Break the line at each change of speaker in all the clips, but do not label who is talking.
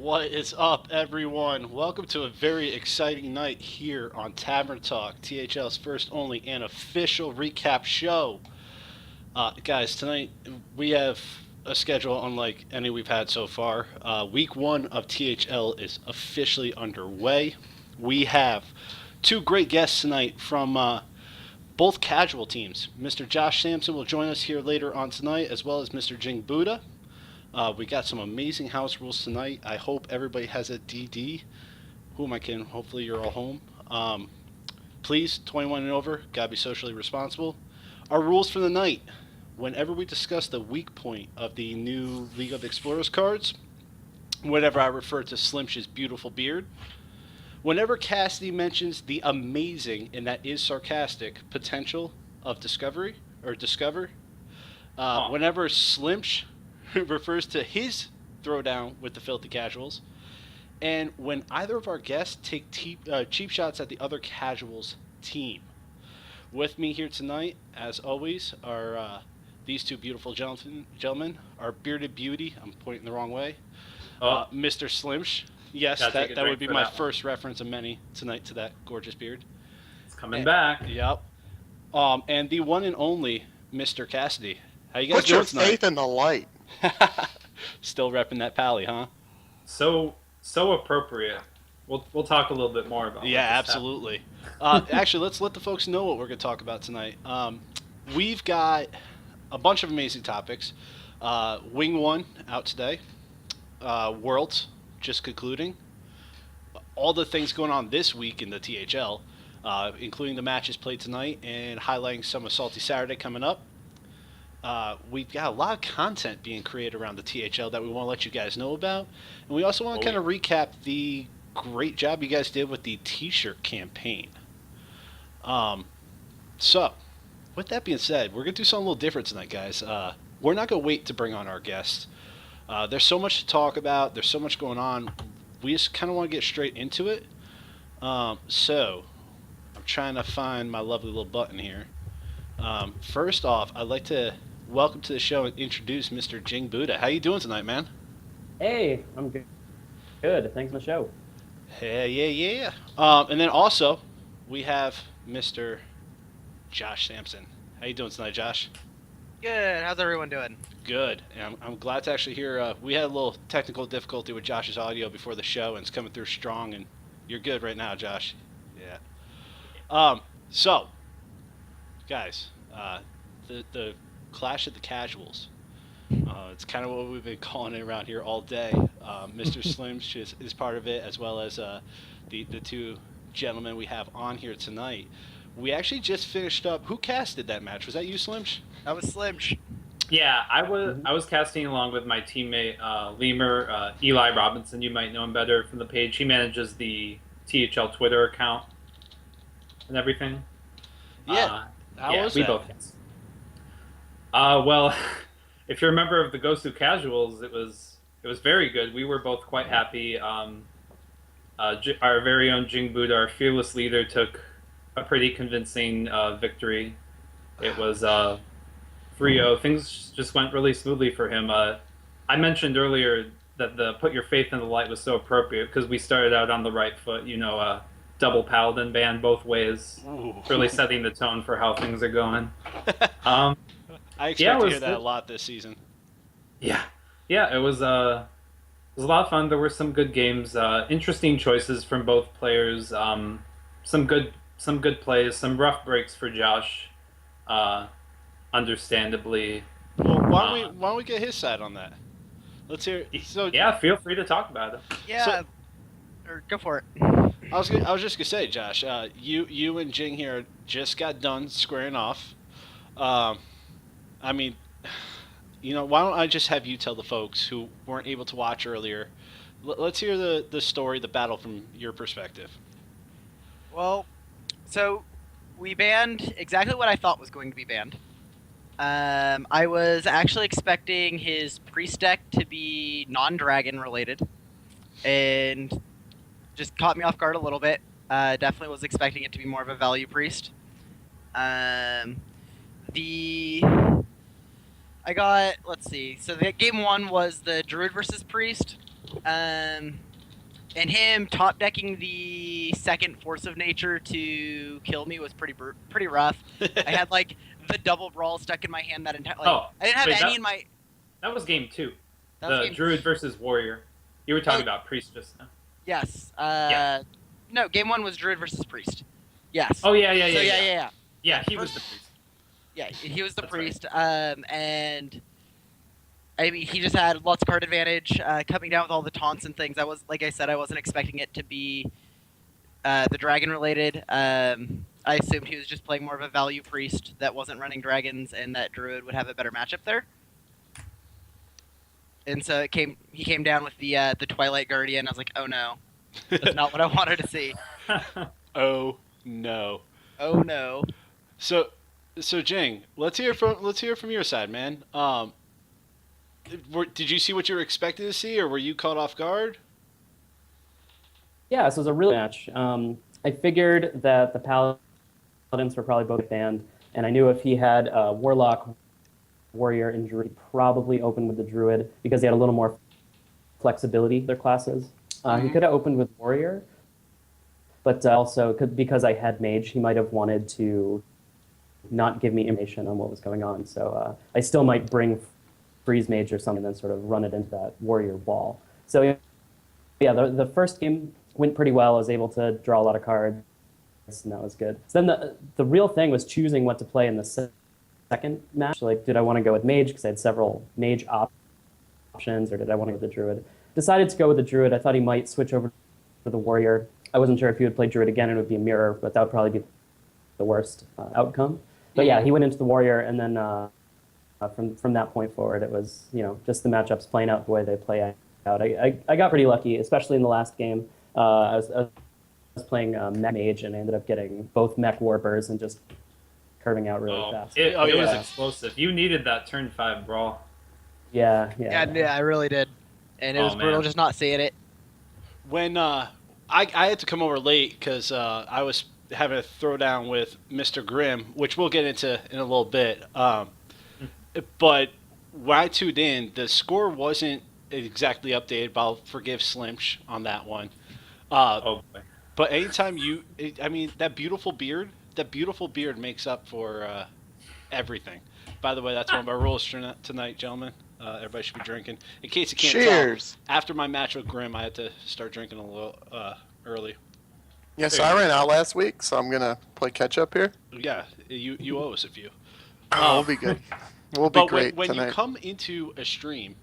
What is up, everyone? Welcome to a very exciting night here on Tavern Talk, THL's first, only, and official recap show. Guys, tonight we have a schedule unlike any we've had so far. Week one of THL is officially underway. We have two great guests tonight from both casual teams. Mr. Josh Sampson will join us here later on tonight, as well as Mr. Jing Buddha. We got some amazing house rules tonight. I hope everybody has a DD. Who am I kidding? Hopefully you're all home. Please, 21 and over, gotta be socially responsible. Our rules for the night. Whenever we discuss the weak point of the new League of Explorers cards, whenever I refer to Slimsh's beautiful beard, whenever Cassidy mentions the amazing, and that is sarcastic, potential of Discovery, or Discover, whenever Slimsh refers to his throwdown with the Filthy Casuals, and when either of our guests take cheap shots at the other Casuals team. With me here tonight, as always, are these two beautiful gentlemen, our bearded beauty, I'm pointing the wrong way, Mr. Slimsh. Yes, that would be my first reference of many tonight to that gorgeous beard.
It's coming back.
Yep. And the one and only Mr. Cassidy. How you guys doing tonight?
Put your faith in the light.
Still repping that pally, huh?
So appropriate. We'll talk a little bit more about.
Yeah, absolutely. Actually, let's let the folks know what we're going to talk about tonight. We've got a bunch of amazing topics. Wing 1 out today. Worlds just concluding. All the things going on this week in the THL, including the matches played tonight and highlighting some of Salty Saturday coming up. We've got a lot of content being created around the THL that we want to let you guys know about. And we also want to kind of recap the great job you guys did with the t-shirt campaign. So, with that being said, we're going to do something a little different tonight, guys. We're not going to wait to bring on our guests. There's so much to talk about. There's so much going on. We just kind of want to get straight into it. So, I'm trying to find my lovely little button here. First off, I'd like to welcome to the show and introduce Mr. Jing Buddha. How you doing tonight, man?
Hey, I'm good. Good. Thanks for the show.
Yeah. And then also, we have Mr. Josh Sampson. How you doing tonight, Josh?
Good. How's everyone doing?
Good. And I'm glad to actually hear. We had a little technical difficulty with Josh's audio before the show, and it's coming through strong. And you're good right now, Josh. Yeah. So, guys, the Clash of the Casuals. It's kind of what we've been calling it around here all day. Mr. Slimsh is part of it, as well as the two gentlemen we have on here tonight. We actually just finished up. Who casted that match? Was that you, Slimsh?
That was Slimsh.
Yeah, I was casting along with my teammate Lemur, Eli Robinson. You might know him better from the page. He manages the THL Twitter account and everything.
Yeah. How was
we
that?
both cast. Well, if you're a member of the Ghost of Casuals, it was very good. We were both quite happy. Our very own Jing Buddha, our fearless leader, took a pretty convincing victory. It was 3-0. Things just went really smoothly for him. I mentioned earlier that the put your faith in the light was so appropriate because we started out on the right foot. Double Paladin ban both ways,
Ooh.
really setting the tone for how things are going.
I expect to hear that
it,
a lot this season.
Yeah, it was a lot of fun. There were some good games, interesting choices from both players. Some good plays, some rough breaks for Josh. Understandably.
Well, why don't we get his side on that? Let's hear. So
yeah, feel free to talk about it.
Yeah. Or go for it.
I was just gonna say, Josh, you and Jing here just got done squaring off. I mean, why don't I just have you tell the folks who weren't able to watch earlier? Let's hear the story, the battle from your perspective.
Well, so we banned exactly what I thought was going to be banned. I was actually expecting his priest deck to be non-dragon related, and just caught me off guard a little bit. Definitely was expecting it to be more of a value priest. I got, let's see, so the game one was the Druid versus Priest. And him top decking the second Force of Nature to kill me was pretty rough. I had like the double brawl stuck in my hand that entire. Like,
Oh,
I didn't have
wait,
any in my.
that was game 2.
That was
The
game.
Druid versus Warrior. You were talking
Oh.
about Priest just now.
Yes.
Yeah.
No, game 1 was Druid versus Priest. Yes.
Oh, yeah.
So yeah.
Yeah, he
First-
was the Priest.
Yeah, he was the
That's
priest, and I mean, he just had lots of card advantage, coming down with all the taunts and things. Like I said, I wasn't expecting it to be the dragon related. I assumed he was just playing more of a value priest that wasn't running dragons, and that druid would have a better matchup there. And so he came down with the Twilight Guardian. I was like, oh no, that's not what I wanted to see.
Oh no.
Oh no.
So Jing, let's hear from your side, man. Did you see what you were expected to see, or were you caught off guard?
Yeah, so it was a real match. I figured that the Paladins were probably both banned, and I knew if he had Warlock, Warrior, and Druid, he'd probably open with the Druid because they had a little more flexibility in their classes. He could have opened with Warrior, but also because I had Mage, he might have wanted to not give me information on what was going on. So I still might bring Freeze Mage or something and then sort of run it into that Warrior wall. So yeah, the first game went pretty well. I was able to draw a lot of cards, and that was good. So then the real thing was choosing what to play in the second match. Like, did I want to go with Mage because I had several Mage options, or did I want to go with the Druid? Decided to go with the Druid. I thought he might switch over to the Warrior. I wasn't sure if he would play Druid again and it would be a mirror, but that would probably be the worst outcome. But yeah, he went into the Warrior, and then from that point forward, it was just the matchups playing out the way they play out. I got pretty lucky, especially in the last game. I was playing Mech Mage, and I ended up getting both Mech Warpers and just curving out really fast.
It was
yeah.
explosive. You needed that turn 5 brawl.
Yeah,
I really did, and it was brutal
man.
just not seeing it.
When I had to come over late because I was having a throwdown with Mr. Grimm, which we'll get into in a little bit. But when I tuned in, the score wasn't exactly updated, but I'll forgive Slimsh on that one.
Oh boy.
But anytime that beautiful beard makes up for everything. By the way, that's one of our rules tonight, gentlemen. Everybody should be drinking. In case you can't
Cheers.
tell, after my match with Grimm, I had to start drinking a little early.
Yes, I ran out last week, so I'm gonna play catch up here.
Yeah, you owe us a few.
We'll be good. We'll be
But
great
when
tonight.
you come into a stream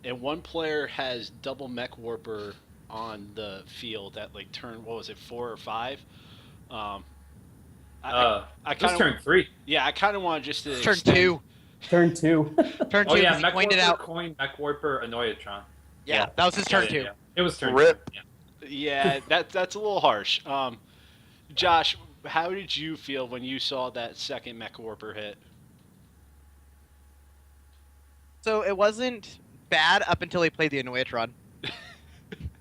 and one player has double Mech Warper on the field at like turn, what was it, 4 or 5? I
It was turn 3.
Yeah, I kind of want just to
Turn
extend-
2.
Turn 2.
Turn 2.
Oh yeah,
he
Mech
pointed
Warper
out.
coin, Mech Warper, Annoyatron.
Yeah, that was his turn 2.
Yeah. It was turn
Rip.
2. Yeah.
Yeah, that's a little harsh. Josh, how did you feel when you saw that second Mech Warper hit?
So it wasn't bad up until he played the Annoyatron.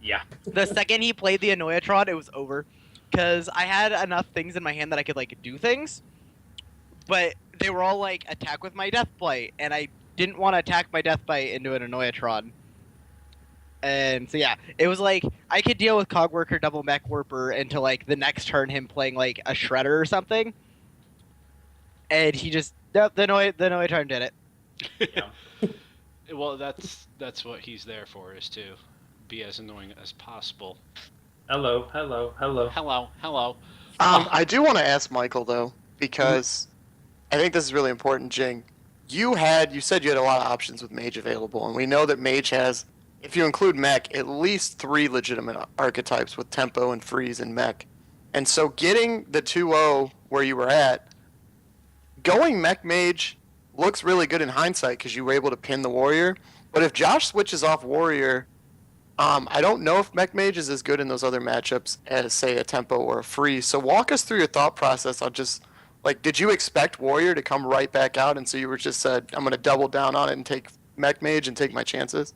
Yeah.
The second he played the Annoyatron, it was over. Because I had enough things in my hand that I could do things, but they were all attack with my Death Blight, and I didn't want to attack my Death Blight into an Annoyatron. And so yeah, it was I could deal with Cogworker, double Mech Warper until the next turn him playing a Shredder or something, and he just the Annoyatron did it.
Yeah.
Well, that's what he's there for, is to be as annoying as possible.
Hello.
Hello.
I do want to ask Michael though, because I think this is really important, Jing. You said you had a lot of options with Mage available, and we know that Mage has, if you include Mech, at least 3 legitimate archetypes with Tempo and Freeze and Mech. And so getting the 2-0 where you were at, going Mech Mage looks really good in hindsight because you were able to pin the Warrior. But if Josh switches off Warrior, I don't know if Mech Mage is as good in those other matchups as, say, a Tempo or a Freeze. So walk us through your thought process on just, did you expect Warrior to come right back out, and so you were just said, I'm going to double down on it and take Mech Mage and take my chances?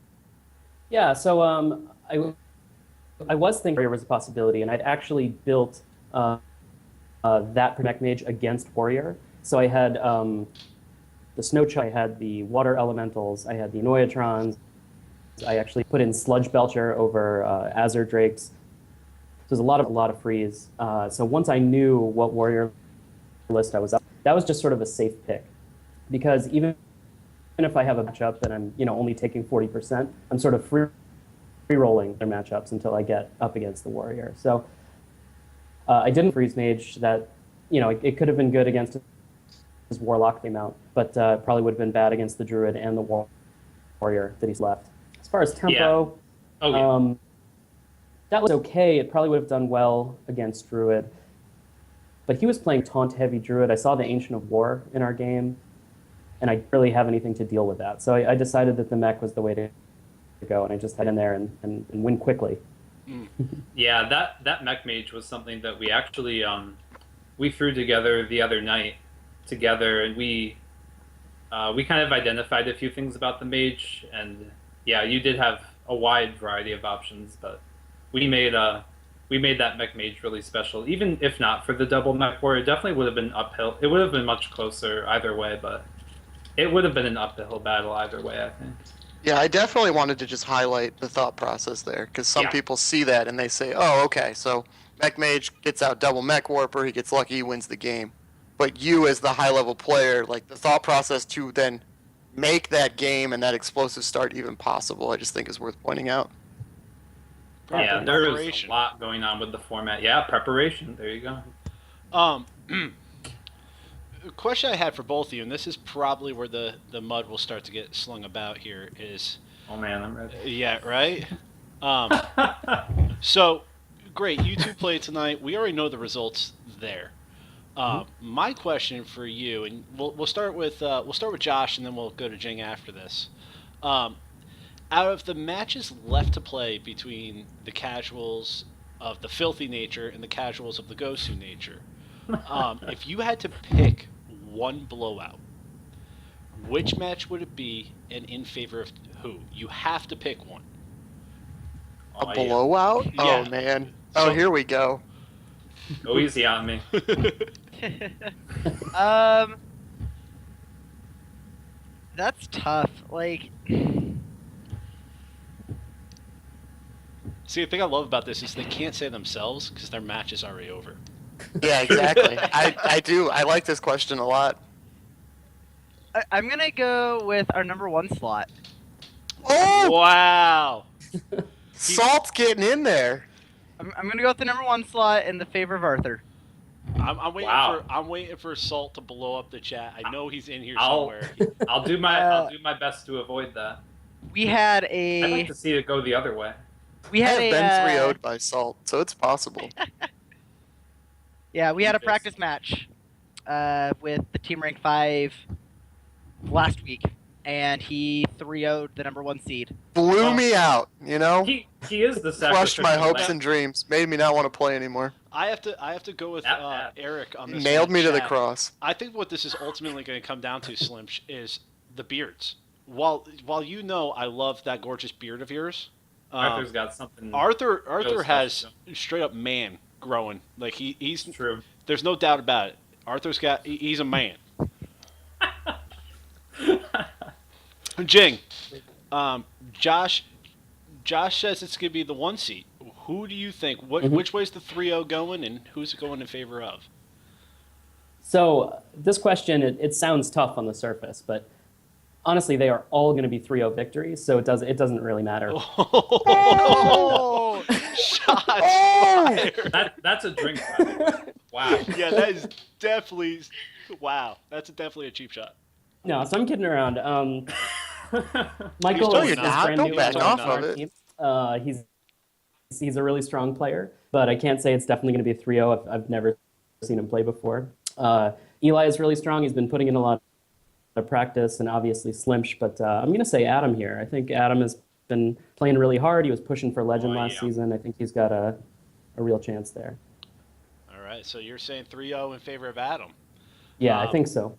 Yeah, so I was thinking Warrior was a possibility, and I'd actually built that Mech Mage against Warrior. So I had the Snow Child, I had the Water Elementals, I had the Annoyatrons, I actually put in Sludge Belcher over Azure Drakes. So there's a lot of freeze. So once I knew what warrior list I was up, that was just sort of a safe pick, because even if I have a matchup and I'm only taking 40%, I'm sort of free rolling their matchups until I get up against the warrior. So I didn't freeze mage. That it could have been good against his warlock came out, but probably would have been bad against the druid and the warrior that he's left. As far as tempo, that was okay. It probably would have done well against druid, but he was playing taunt heavy druid. I saw the Ancient of War in our game, and I didn't really have anything to deal with that. So I decided that the mech was the way to go, and I just head in there and win quickly.
Yeah, that mech mage was something that we actually we threw together the other night together, and we kind of identified a few things about the mage, and yeah, you did have a wide variety of options, but we made that mech mage really special. Even if not for the double mech warrior, it definitely would have been uphill. It would have been much closer either way, but it would have been an uphill battle either way, I think.
Yeah, I definitely wanted to just highlight the thought process there, because some people see that and they say, oh, okay, so Mech Mage gets out double Mech Warper, he gets lucky, he wins the game. But you, as the high-level player, like the thought process to then make that game and that explosive start even possible, I just think is worth pointing out.
Yeah, there is a lot going on with the format. Yeah, preparation. There you go.
Question I had for both of you, and this is probably where the mud will start to get slung about here, is...
Oh, man, I'm ready.
Yeah, right? So, great, you two played tonight. We already know the results there. My question for you, and we'll start with Josh, and then we'll go to Jing after this. Out of the matches left to play between the casuals of the filthy nature and the casuals of the Gosu nature, if you had to pick one blowout, which match would it be, and in favor of who? You have to pick one.
A blowout?
Yeah.
Oh, man. Oh, here we go.
Go easy on me.
That's tough. Like,
see, the thing I love about this is they can't say themselves because their match is already over.
Yeah, exactly. I do. I like this question a lot.
I'm gonna go with our number one slot.
Oh!
Wow!
Salt's getting in there.
I'm gonna go with the number one slot in the favor of Arthur.
I'm waiting
Wow.
I'm waiting for Salt to blow up the chat. I know he's in here
I'll
somewhere.
I'll do my best to avoid that.
We had
I'd like to see it go the other way.
we
I
had
have
a
been 3-0'd by Salt, so it's possible.
yeah, we had a
Defense.
practice match with the Team Rank 5 last week, and he 3-0'd the number one seed.
Blew me out, you know?
He is the
Crushed my
sacrificial
hopes
lamb.
and dreams. Made me not want to play anymore.
I have to go with
That-
Eric on this.
Nailed
one
me to the
chat.
cross.
I think what this is ultimately going to come down to, Slim, is the beards. While you know I love that gorgeous beard of yours,
Arthur's got something.
Arthur
Really
has
special.
straight up man growing. Like he's
True.
there's no doubt about it. Arthur's got he's a man. Jing, Josh says it's gonna be the one seat. Who do you think? Which way's the 3-0 going, and who's it going in favor of?
So this question, it sounds tough on the surface, but honestly, they are all going to be 3-0 victories, so it doesn't really matter.
Oh, shots fired.
That's a drink. By the way. Wow.
Yeah, that is definitely wow. That's definitely a cheap shot.
No, so I'm kidding around. Michael
totally
is
not.
brand
Don't
new
back
on
off
our
of it.
team. He's a really strong player, but I can't say it's definitely going to be a 3-0. I've never seen him play before. Eli is really strong. He's been putting in a lot of practice, and obviously Slimsh, but I'm going to say Adam here. I think Adam has been playing really hard. He was pushing for Legend last season. I think he's got a real chance there.
All right, so you're saying 3-0 in favor of Adam.
Yeah, I think so.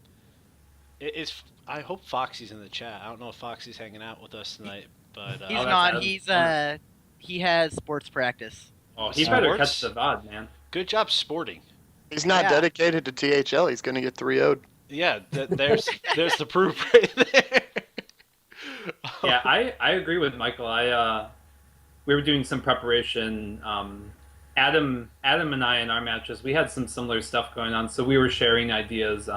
I hope Foxy's in the chat. I don't know if Foxy's hanging out with us tonight, but
He's
that's
not.
Adam's
He's
corner.
he has sports practice.
Oh, he better
Sports?
catch the VOD, man.
good job sporting.
He's not
Yeah.
dedicated to THL. He's going to get 3-0'd.
Yeah, there's the proof right there.
Yeah, I agree with Michael. We were doing some preparation. Adam and I in our matches, we had some similar stuff going on, so we were sharing ideas.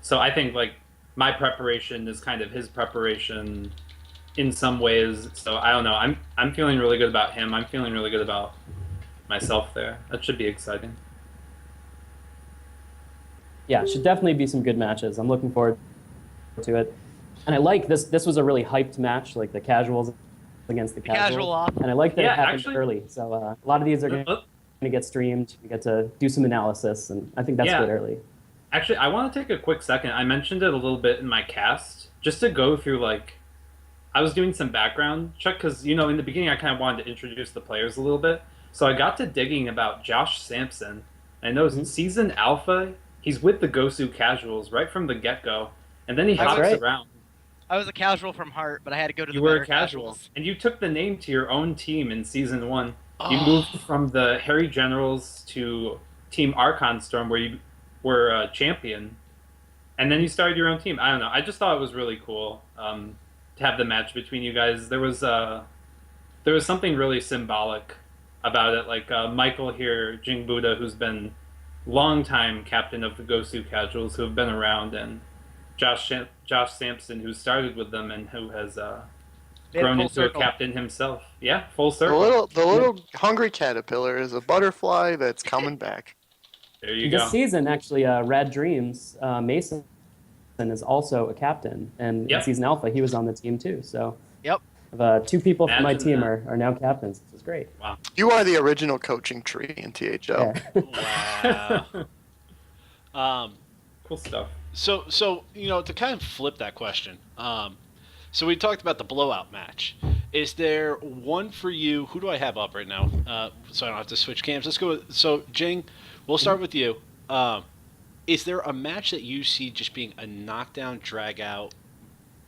So I think like my preparation is kind of his preparation in some ways. So I don't know. I'm feeling really good about him. I'm feeling really good about myself there. That should be exciting.
Yeah, it should definitely be some good matches. I'm looking forward to it. And I like this. This was a really hyped match, like the casuals against the
Casual
casuals.
off.
And I like that
Yeah,
it happened
actually-
early. So a lot of these are going to get streamed. We get to do some analysis, and I think that's
Yeah.
good early.
Actually, I want to take a quick second. I mentioned it a little bit in my cast, just to go through like I was doing some background check because in the beginning I kind of wanted to introduce the players a little bit. So I got to digging about Josh Sampson. I know season alpha, he's with the Gosu Casuals right from the get go, and then he
That's
hops
right.
around.
I was a casual from heart, but I had to go to
You
the
were
better
a casual,
casuals.
and you took the name to your own team in season 1. You
Oh.
moved from the Harry Generals to Team Archon Storm, where you were a champion, and then you started your own team. I don't know. I just thought it was really cool to have the match between you guys. There was something really symbolic about it. Like Michael here, Jing Buddha, who's been longtime captain of the Gosu Casuals, who have been around, and Josh Sampson, who started with them and who has
Made it
grown
full
into
circle.
a captain himself. Yeah, full
The
circle.
little hungry caterpillar is a butterfly that's coming back.
There you
This
go.
season, actually, Rad Dreams, Mason is also a captain. And in
Yep.
season alpha, he was on the team too. So
Yep.
2 people from my
Imagine
team
that.
are now captains, which is great.
You are the original coaching tree in THL.
Yeah.
Wow.
Cool stuff.
So to kind of flip that question. So we talked about the blowout match. Is there one for you? Who do I have up right now? So I don't have to switch cams. Let's go. So Jing, we'll start with you. Is there a match that you see just being a knockdown, drag out,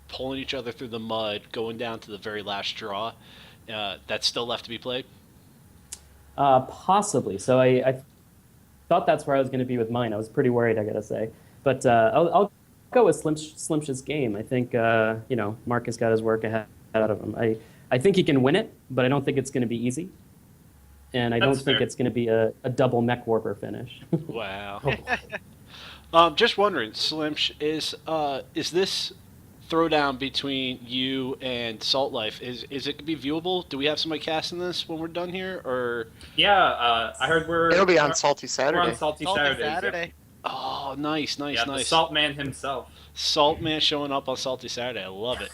pulling each other through the mud, going down to the very last draw, that's still left to be played?
Possibly. So I thought that's where I was going to be with mine. I was pretty worried, I got to say. But I'll go with Slimsh's game. I think, Marcus got his work ahead of him. I think he can win it, but I don't think it's going to be easy. And I don't
That's
think
fair.
it's going to be a double mech warper finish.
Wow. Just wondering, Slimsh, is this throwdown between you and Salt Life, is it gonna be viewable? Do we have somebody casting this when we're done here, or?
Yeah, I heard
It'll be on Salty
We're
Saturday.
on Salty
Salty
Saturdays.
Saturday.
Oh, nice.
Yeah, the
Nice.
Salt Man himself.
Salt Man showing up on Salty Saturday. I love it.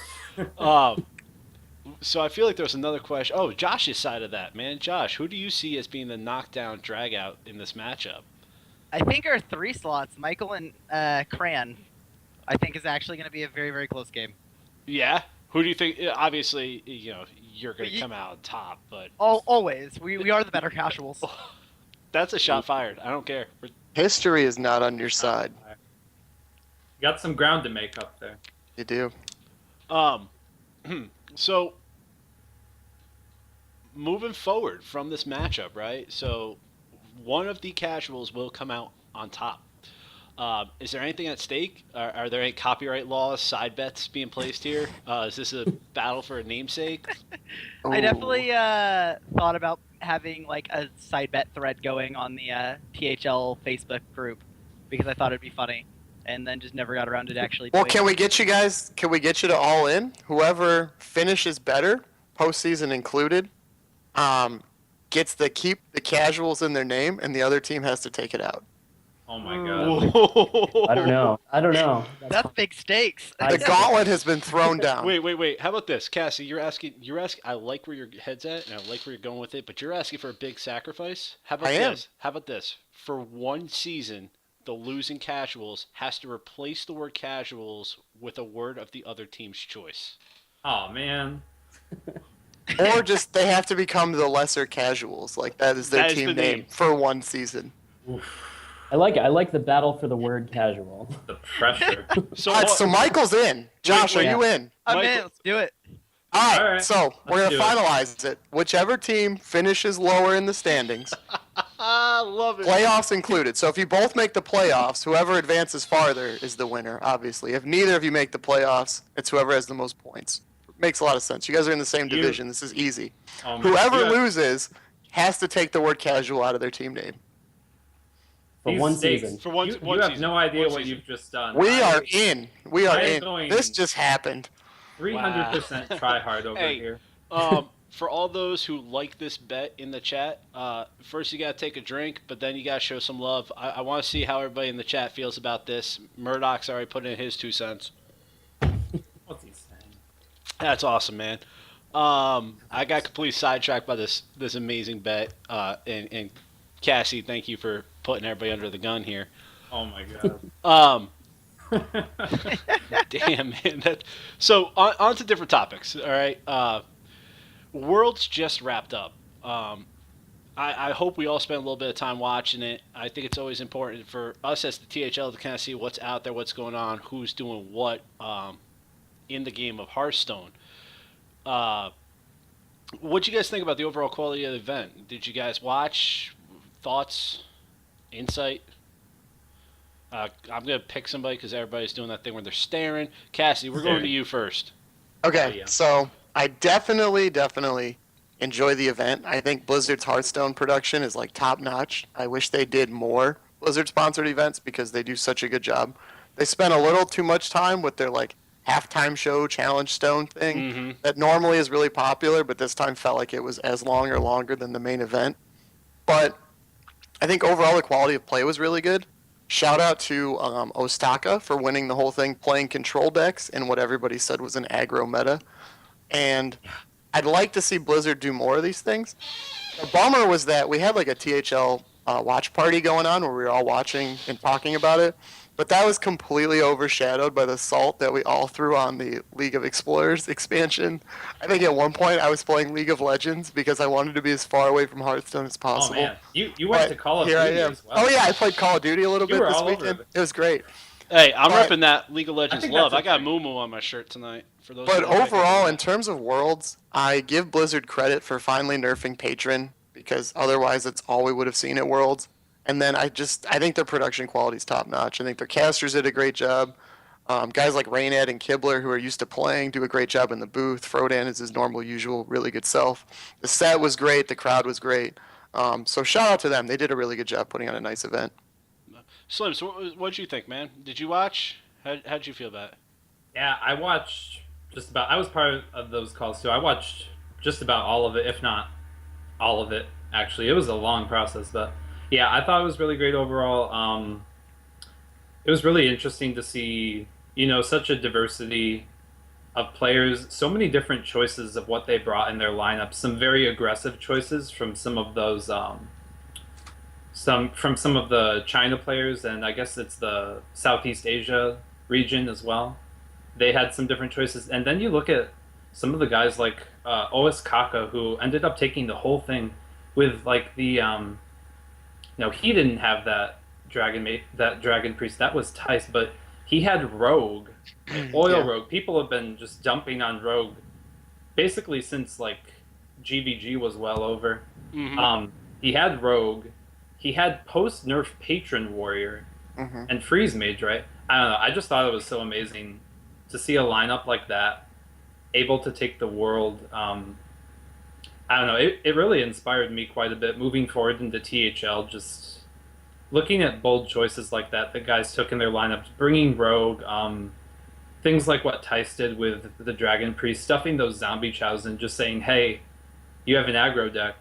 So I feel like there's another question. Oh, Josh's side of that, man. Josh, who do you see as being the knockdown drag out in this matchup?
I think our 3 slots, Michael and Cran, I think is actually going to be a very, very close game.
Yeah. Who do you think? Obviously, you're going to come out on top, but
Always. We are the better casuals.
that's a shot fired. I don't care.
History is not on your side.
You got some ground to make up there.
You do.
So moving forward from this matchup, right? So one of the casuals will come out on top. Is there anything at stake? Are there any copyright laws, side bets being placed here? Is this a battle for a namesake?
I
Ooh.
definitely thought about having like a side bet thread going on the THL Facebook group because I thought it'd be funny, and then just never got around to actually.
Well,
doing
can
it.
we get you guys? Can we get you to all in? Whoever finishes better, postseason included, gets to keep the casuals in their name, and the other team has to take it out.
Oh my god.
Whoa.
I don't know.
That's big stakes.
The gauntlet has been thrown down.
Wait. How about this, Cassie? You're asking. I like where your head's at, and I like where you're going with it. But you're asking for a big sacrifice. How about
I am.
this? How about this? For one season, the losing casuals has to replace the word casuals with a word of the other team's choice.
Oh man.
Or just they have to become the lesser casuals. Like that is their
That is
team
the
name
name.
for one season.
I like it. I like the battle for the word casual.
The pressure.
So,
All right, so Michael's in. Josh,
wait.
are you in?
I'm
Michael-
in. Let's do it.
All
All
right,
right,
so we're
let's
gonna
do it.
finalize it. Whichever team finishes lower in the standings,
Love it.
playoffs included. So if you both make the playoffs, whoever advances farther is the winner. Obviously, if neither of you make the playoffs, it's whoever has the most points. Makes a lot of sense. You guys are in the same
You-
division. This is easy.
Oh, man.
Whoever
You have
loses has to take the word casual out of their team name.
For
these
one
stakes.
season.
For one-
you
one
have
season.
no idea
One
what
season.
you've just done.
We
I-
are in. We are
I am
in.
going-
This just happened.
300% try hard over
Hey.
here.
For all those who like this bet in the chat, first you gotta take a drink, but then you gotta show some love. I want to see how everybody in the chat feels about this. Murdoch's already put in his 2 cents.
What's he saying?
That's awesome, man. I got completely sidetracked by this amazing bet. And Cassie, thank you for putting everybody under the gun here.
Oh my god.
Um, damn, man. So on to different topics. All right. Worlds just wrapped up. I hope we all spend a little bit of time watching it. I think it's always important for us as the THL to kind of see what's out there, what's going on, who's doing what in the game of Hearthstone. What do you guys think about the overall quality of the event? Did you guys watch? Thoughts? Insight? I'm going to pick somebody because everybody's doing that thing where they're staring. Cassie, we're going to you first.
Okay,
Oh, yeah.
so I definitely enjoy the event. I think Blizzard's Hearthstone production is like top notch. I wish they did more Blizzard sponsored events because they do such a good job. They spent a little too much time with their like halftime show challenge stone thing
Mm-hmm.
that normally is really popular, but this time felt like it was as long or longer than the main event. But I think overall the quality of play was really good. Shout out to Ostaka for winning the whole thing, playing control decks in what everybody said was an aggro meta. And I'd like to see Blizzard do more of these things. The bummer was that we had like a THL watch party going on where we were all watching and talking about it, but that was completely overshadowed by the salt that we all threw on the League of Explorers expansion. I think at one point I was playing League of Legends because I wanted to be as far away from Hearthstone as
Oh
possible.
man, you went
But
to Call of
here I
Duty
am.
as well.
Oh yeah, I played Call of Duty a little
You
bit
were
this
all over
weekend.
it.
It was great.
Hey, I'm
But-
repping that League of Legends
think
love.
that's
I got
okay.
Moo Moo on my shirt tonight. For those.
But
who don't think I
overall,
do
in
that.
terms of Worlds, I give Blizzard credit for finally nerfing Patron because otherwise that's all we would have seen at Worlds. And then I think their production quality is top notch. I think their casters did a great job. Guys like Rainad and Kibler, who are used to playing, do a great job in the booth. Frodan is his normal, usual, really good self. The set was great. The crowd was great. So shout out to them. They did a really good job putting on a nice event.
Slim, so what'd you think, man? Did you watch? How'd you feel about it?
Yeah, I watched just about. I was part of those calls too. I watched just about all of it, if not all of it. Actually, it was a long process, but yeah, I thought it was really great overall. It was really interesting to see, such a diversity of players, so many different choices of what they brought in their lineup. Some very aggressive choices from some of those, some of the China players, and I guess it's the Southeast Asia region as well. They had some different choices, and then you look at some of the guys like OS Kaka, who ended up taking the whole thing with like the, he didn't have that dragon priest. That was Tice, but he had Rogue, Oil
Yeah.
Rogue. People have been just dumping on Rogue basically since like GVG was well over.
Mm-hmm.
He had Rogue, he had post nerf Patron Warrior,
Hmm.
and Freeze Mage, right? I don't know. I just thought it was so amazing to see a lineup like that able to take the world. I don't know. It really inspired me quite a bit moving forward into THL. Just looking at bold choices like that guys took in their lineups, bringing Rogue, things like what Tice did with the Dragon Priest, stuffing those zombie chows and just saying, hey, you have an aggro deck.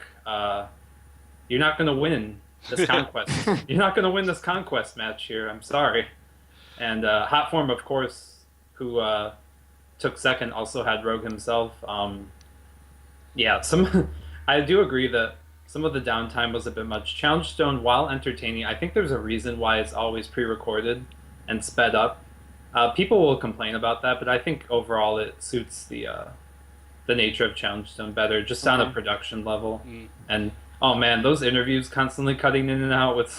You're not going to win this conquest. You're not going to win this conquest match here. I'm sorry. And Hot Form, of course, who took second, also had Rogue himself. I do agree that some of the downtime was a bit much. Challenge Stone, while entertaining, I think there's a reason why it's always pre-recorded and sped up. People will complain about that, but I think overall it suits the nature of Challenge Stone better, just on a production level.
Mm.
And oh man, those interviews constantly cutting in and out with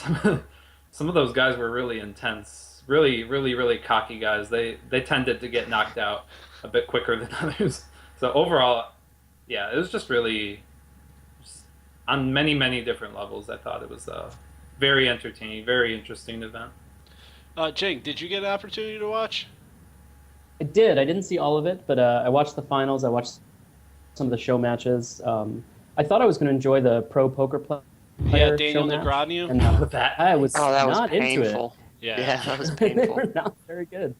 some of those guys were really intense, really, really, really cocky guys. They tended to get knocked out a bit quicker than others. So overall, yeah, it was just really on many different levels. I thought it was a very entertaining, very interesting event.
Jake, did you get an opportunity to watch?
I did. I didn't see all of it, but I watched the finals. I watched some of the show matches. I thought I was going to enjoy the pro poker
Yeah,
player show
Daniel
match,
Negreanu.
and
That
I was
Oh, that was
not into it.
painful.
Yeah.
Yeah, that was
They
painful.
were not very good.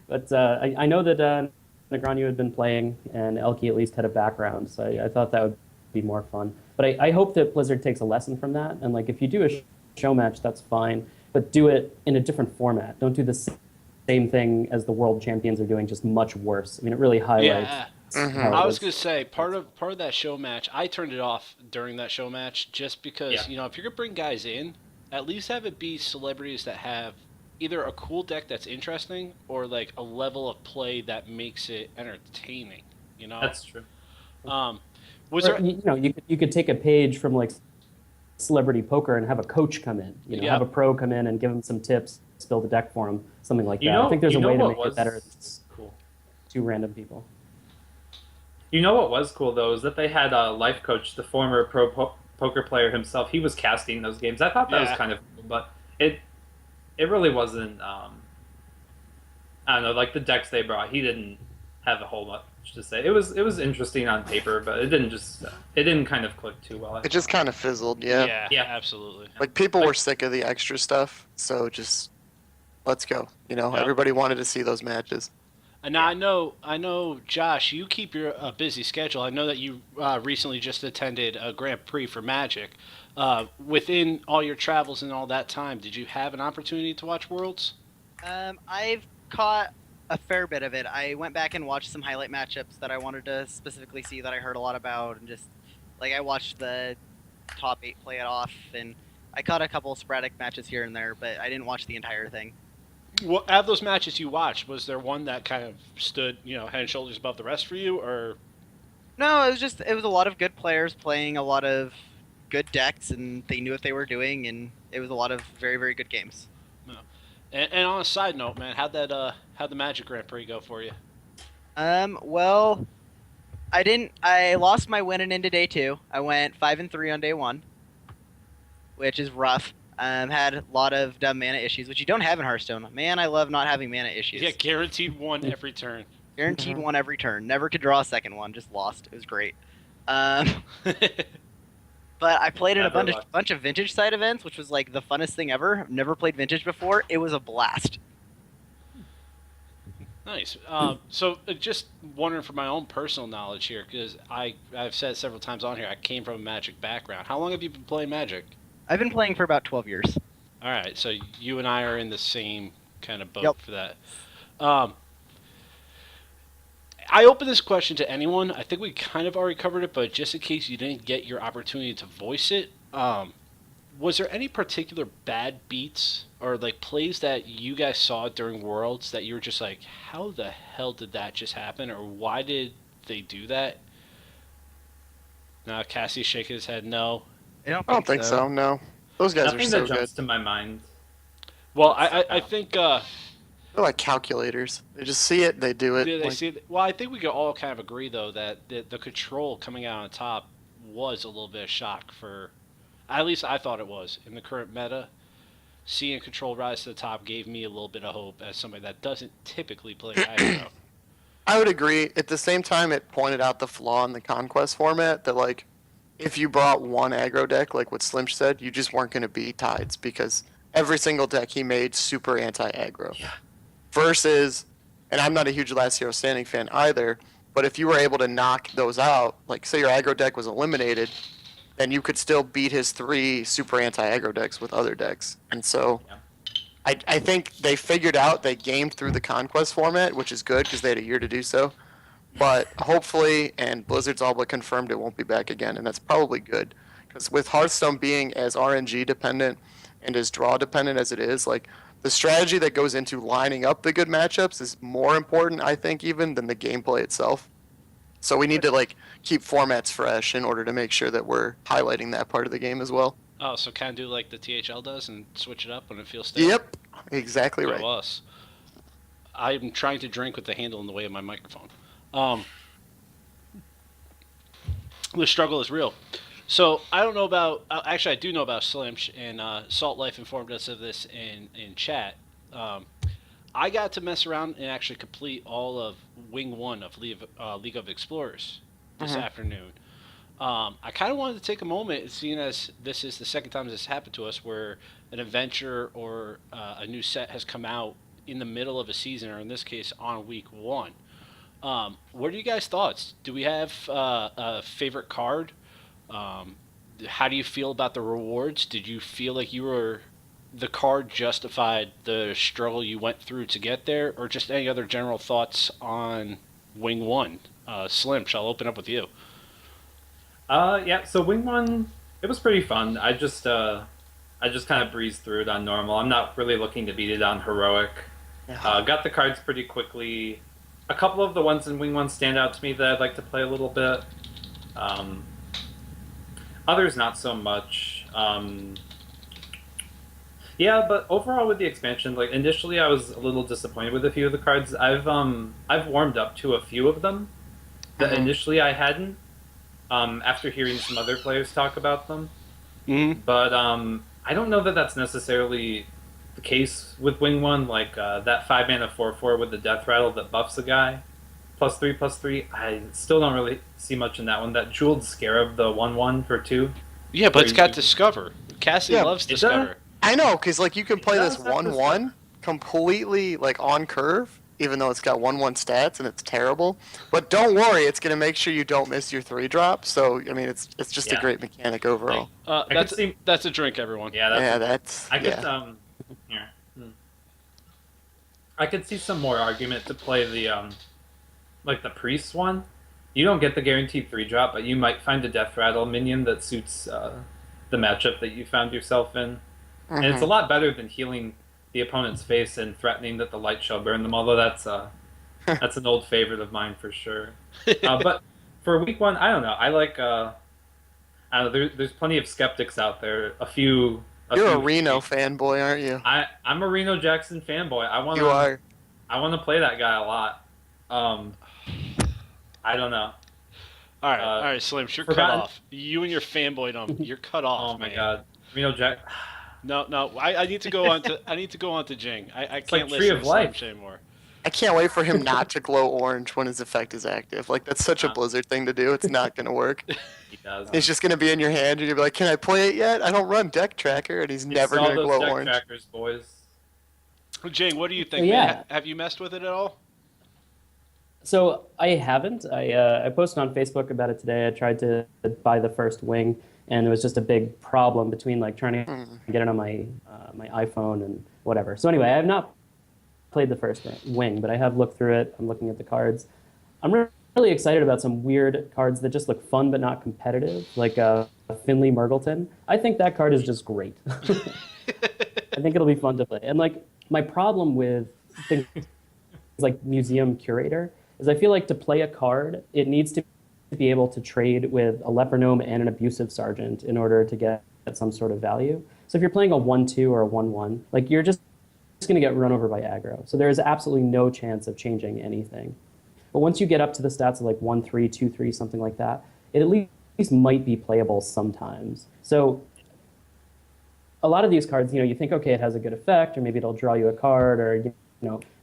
But I know that Negreanu had been playing, and Elke at least had a background, so I thought that would be more fun. But I hope that Blizzard takes a lesson from that, and like if you do a show match, that's fine, but do it in a different format. Don't do the same thing as the world champions are doing, just much worse. I mean, it really highlights.
Yeah.
Mhm.
How
I
it
was
is.
gonna say part of that show match. I turned it off during that show match just because
Yeah.
if you're gonna bring guys in, at least have it be celebrities that have either a cool deck that's interesting or like a level of play that makes it entertaining. You know.
That's true.
Um, was
Or,
there?
you could take a page from like Celebrity Poker and have a coach come in.
Yep.
Have a pro come in and give him some tips, build a deck for him, something like
You
that.
know,
I think there's
you
a
know
way to
what
make
was
it better than
cool.
two random people.
You know what was cool though is that they had a life coach, the former poker player himself. He was casting those games. I thought that was
Yeah.
kind of cool, but it really wasn't. I don't know, like the decks they brought. He didn't have a whole much to say. It was interesting on paper, but it didn't kind of click too well.
It just kind of fizzled, yeah.
Yeah.
Absolutely.
Like people
Like-
were sick of the extra stuff, so just let's go.
Yep.
Everybody wanted to see those matches.
And now I know, Josh, you keep your busy schedule. I know that you recently just attended a Grand Prix for Magic. Within all your travels and all that time, did you have an opportunity to watch Worlds?
I've caught a fair bit of it. I went back and watched some highlight matchups that I wanted to specifically see that I heard a lot about, and just like I watched the top 8 play it off, and I caught a couple sporadic matches here and there, but I didn't watch the entire thing.
Well, out of those matches you watched, was there one that kind of stood, head and shoulders above the rest for you, or?
No, it was a lot of good players playing a lot of good decks, and they knew what they were doing, and it was a lot of very, very good games.
And on a side note, man, how'd the Magic Grand Prix go for you?
Well, I lost my win into day 2. I went 5-3 on day 1, which is rough. Had a lot of dumb mana issues, which you don't have in Hearthstone. Man, I love not having mana issues.
Yeah, guaranteed one every turn.
Guaranteed one every turn. Never could draw a second one. Just lost. It was great. But I played in a
Never
bunch of Vintage side events, which was like the funnest thing ever. I've never played Vintage before. It was a blast.
Nice. So just wondering for my own personal knowledge here, because I've said several times on here, I came from a Magic background. How long have you been playing Magic?
I've been playing for about 12 years.
All right, so you and I are in the same kind of boat
Yep.
for that. I open this question to anyone. I think we kind of already covered it, but just in case you didn't get your opportunity to voice it, was there any particular bad beats or like plays that you guys saw during Worlds that you were just like, how the hell did that just happen, or why did they do that? Now Cassie's shaking his head no.
I
I don't think so. No, those guys
Nothing
are so
that jumps
good.
to my mind.
Well, I think
They're like calculators. They just see it, they do it.
yeah, they
Like,
see it. Well, I think we could all kind of agree though that the control coming out on top was a little bit of shock for, at least I thought it was in the current meta. Seeing control rise to the top gave me a little bit of hope as somebody that doesn't typically play aggro.
I would agree. At the same time, it pointed out the flaw in the Conquest format that, like, if you brought one aggro deck, like what Slim said, you just weren't going to beat Tides because every single deck he made super anti-aggro.
Yeah.
Versus, and I'm not a huge Last Hero Standing fan either, but if you were able to knock those out, like say your aggro deck was eliminated, then you could still beat his 3 super anti-aggro decks with other decks. And so
Yeah.
I think they figured out, they gamed through the Conquest format, which is good because they had a year to do so. But hopefully, and Blizzard's all but confirmed it won't be back again, and that's probably good. Because with Hearthstone being as RNG dependent and as draw dependent as it is, like the strategy that goes into lining up the good matchups is more important, I think, even than the gameplay itself. So we need to like keep formats fresh in order to make sure that we're highlighting that part of the game as well.
Oh, so kind of do like the THL does and switch it up when it feels stale?
Yep, exactly
Go
right.
us. I'm trying to drink with the handle in the way of my microphone. The struggle is real. So I don't know about. Actually, I do know about Slimch, and Salt Life informed us of this in chat. Um, I got to mess around and actually complete all of Wing One of League of Explorers this
Hmm.
afternoon. I kind of wanted to take a moment, seeing as this is the second time this has happened to us, where an adventure or a new set has come out in the middle of a season, or in this case, on week one. What are you guys' thoughts? Do we have a favorite card? Um, how do you feel about the rewards? Did you feel like you were the card justified the struggle you went through to get there, or just any other general thoughts on Wing One? Slim, shall open up with you.
Yeah. So Wing One, it was pretty fun. I just kind of breezed through it on normal. I'm not really looking to beat it on heroic.
Yeah.
Got the cards pretty quickly. A couple of the ones in Wing One stand out to me that I'd like to play a little bit. Um, Others not so much. Yeah, but overall with the expansion, like initially I was a little disappointed with a few of the cards. I've warmed up to a few of them that
Mhm.
initially I hadn't. After hearing some other players talk about them.
Mm-hmm.
But I don't know that that's necessarily the case with Wing One. Like that 5 mana 4/4 with the Death Rattle that buffs a guy, +3/+3. I still don't really see much in that one. That Jeweled Scarab, the 1/1 for 2,
Yeah, but
where
it's got
you
Discover. Cassie
Yeah,
loves
it does
Discover.
I know, because like you can
it
play this
does have this stuff.
1/1 completely like on curve, even though it's got 1/1 stats and it's terrible. But don't worry, it's gonna make sure you don't miss your 3 drop. So I mean, it's just a
Yeah,
great mechanic
like
overall.
I could
That's
see.
that's a drink, everyone.
Yeah, that's
Yeah,
a drink.
that's
I could
yeah.
here. I could see some more argument to play the like the priest one. You don't get the guaranteed 3 drop, but you might find a death rattle minion that suits the matchup that you found yourself in, and it's a
Hmm.
lot better than healing the opponent's face and threatening that the light shall burn them. Although that's an old favorite of mine for sure. But for week one, I don't know. I don't know. There's plenty of skeptics out there. A
You're a
few.
Reno fanboy, aren't you?
I'm a Reno Jackson fanboy.
You are.
I wanna play that guy a lot. Um, I don't know.
All
Uh,
right, Slim, you're cut
Forgotten.
off. You and your fanboydom, you're cut
Oh
off,
my
man.
God, Reno Jack.
No, no, I need to go on to Jing. I
It's like
can't
Tree
listen
of
to Slim
Life.
anymore.
I can't wait for him not to glow orange when his effect is active. Like that's such a
Uh,
Blizzard thing to do. It's not gonna work.
he does.
It's just gonna be in your hand, and you'll be like, "Can I play it yet? I don't run deck tracker," and he's
It's
never
all
gonna
those
glow
deck
orange.
trackers, boys.
Jing, what do you
So
think, man?
yeah,
Have you messed with it at all?
so I haven't. I posted on Facebook about it today. I tried to buy the first wing, and it was just a big problem between like trying to
Mm.
get it on my iPhone and whatever. So anyway, I have not played the first wing, but I have looked through it. I'm looking at the cards. I'm really excited about some weird cards that just look fun but not competitive, like Finley Murgleton. I think that card is just great. I think it'll be fun to play. And like my problem with things like Museum Curator is I feel like to play a card, it needs to be able to trade with a leper gnome and an abusive sergeant in order to get some sort of value. So if you're playing a 1/2 or a 1/1, like you're just going to get run over by aggro. So there is absolutely no chance of changing anything. But once you get up to the stats of like 1/3, 2/3, something like that, it at least might be playable sometimes. So a lot of these cards, you think, okay, it has a good effect, or maybe it'll draw you a card, or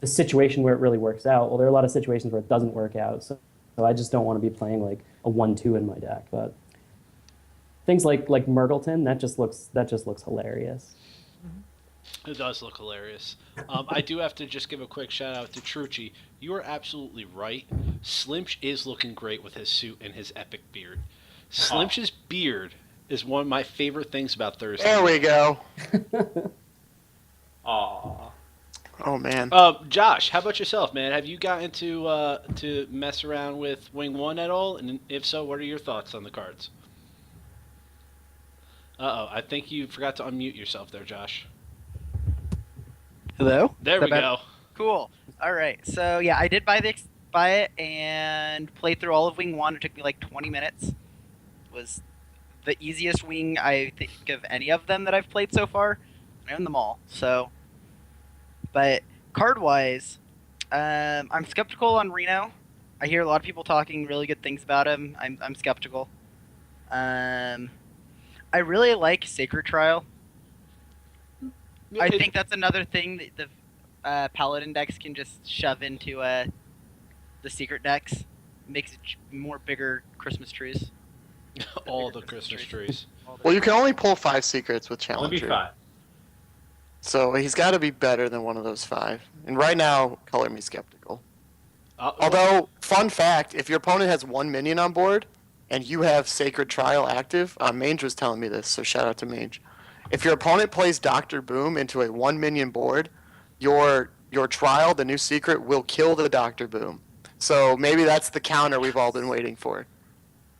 the situation where it really works out. Well, there are a lot of situations where it doesn't work out. So I just don't want to be playing like a 1/2 in my deck. But things like Murgleton, that just looks hilarious.
It does look hilarious. I do have to just give a quick shout out to Trucci. You are absolutely right. Slimch is looking great with his suit and his epic beard. Slimch's beard is one of my favorite things about Thursday.
There we go.
Aw.
Oh man.
Josh, how about yourself, man? Have you gotten to mess around with Wing One at all? And if so, what are your thoughts on the cards? I think you forgot to unmute yourself there, Josh.
Hello?
There
Is
we
that
go.
Cool. All right. So yeah, I did buy it and play through all of Wing One. It took me like 20 minutes. It was the easiest wing I think of any of them that I've played so far. I own them all. So, but card wise, I'm skeptical on Reno. I hear a lot of people talking really good things about him. I'm skeptical. I really like Sacred Trial. I
It-
think that's another thing that the Paladin decks can just shove into the secret decks. Makes it more bigger Christmas trees.
all
bigger
the Christmas trees.
All the
Well, you can
Christmas
only pull 5 secrets with
Only be
Challenger.
5.
So he's got to be better than one of those 5. And right now, color me skeptical.
Well,
Although, fun fact, if your opponent has 1 minion on board and you have Sacred Trial active, Mange was telling me this, so shout out to Mange. If your opponent plays Dr. Boom into a 1 minion board, your trial, the new secret, will kill the Dr. Boom. So maybe that's the counter we've all been waiting for.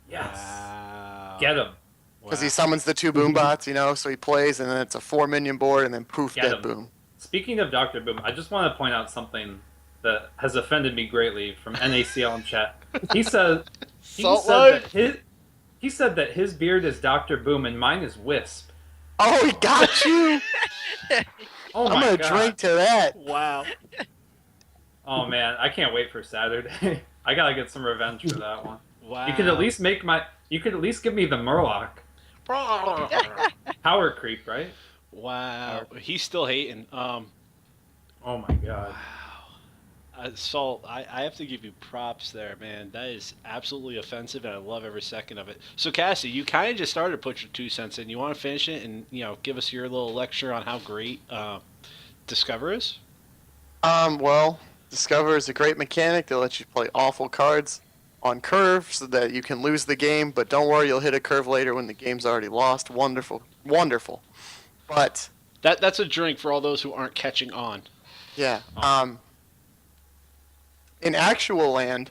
Yes.
wow.
Get him.
Because he summons the 2 boom bots, so he plays, and then it's a 4 minion board, and then poof,
Get
dead
him.
boom.
Speaking of Dr. Boom, I just want to point out something that has offended me greatly from NACL in chat. He said he said that his beard is Dr. Boom and mine is Wisp.
Oh, he got you!
Oh
I'm
my
gonna
god.
drink to that.
Wow.
Oh man, I can't wait for Saturday. I gotta get some revenge for that one.
Wow.
You could at least give me the Murloc. Power creep, right?
Wow. He's still hating.
Oh my god.
Salt, I have to give you props there, man. That is absolutely offensive, and I love every second of it. So, Cassie, you kind of just started to put your 2 cents in. You want to finish it and give us your little lecture on how great Discover is?
Well, Discover is a great mechanic that lets you play awful cards on curve so that you can lose the game, but don't worry, you'll hit a curve later when the game's already lost. Wonderful. Wonderful. But
That's a drink for all those who aren't catching on.
yeah, in actual land,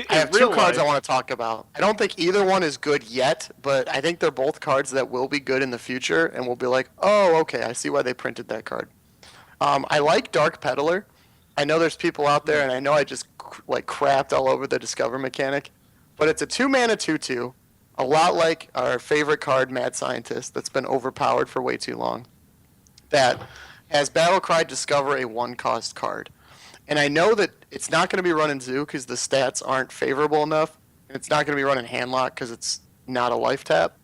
I have
Real
2 cards
life.
I want to talk about. I don't think either one is good yet, but I think they're both cards that will be good in the future, and we'll be like, oh, okay, I see why they printed that card. I like Dark Peddler. I know there's people out there, and I know I just crapped all over the Discover mechanic, but it's a 2-mana 2/2, a lot like our favorite card, Mad Scientist, that's been overpowered for way too long. That has Battlecry Discover, a 1-cost card. And I know that it's not going to be run in Zoo because the stats aren't favorable enough, and it's not going to be run in Handlock because it's not a life tap.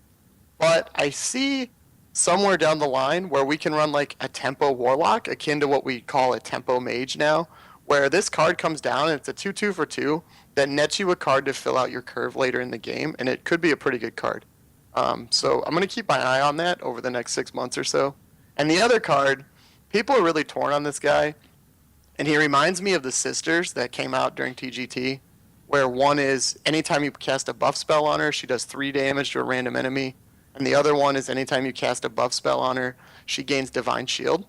But I see somewhere down the line where we can run like a Tempo Warlock, akin to what we call a Tempo Mage now, where this card comes down and it's a 2/2 for 2 that nets you a card to fill out your curve later in the game, and it could be a pretty good card. So I'm going to keep my eye on that over the next 6 months or so. And the other card, people are really torn on this guy. And he reminds me of the Sisters that came out during TGT, where one is anytime you cast a buff spell on her, she does 3 damage to a random enemy. And the other one is anytime you cast a buff spell on her, she gains Divine Shield.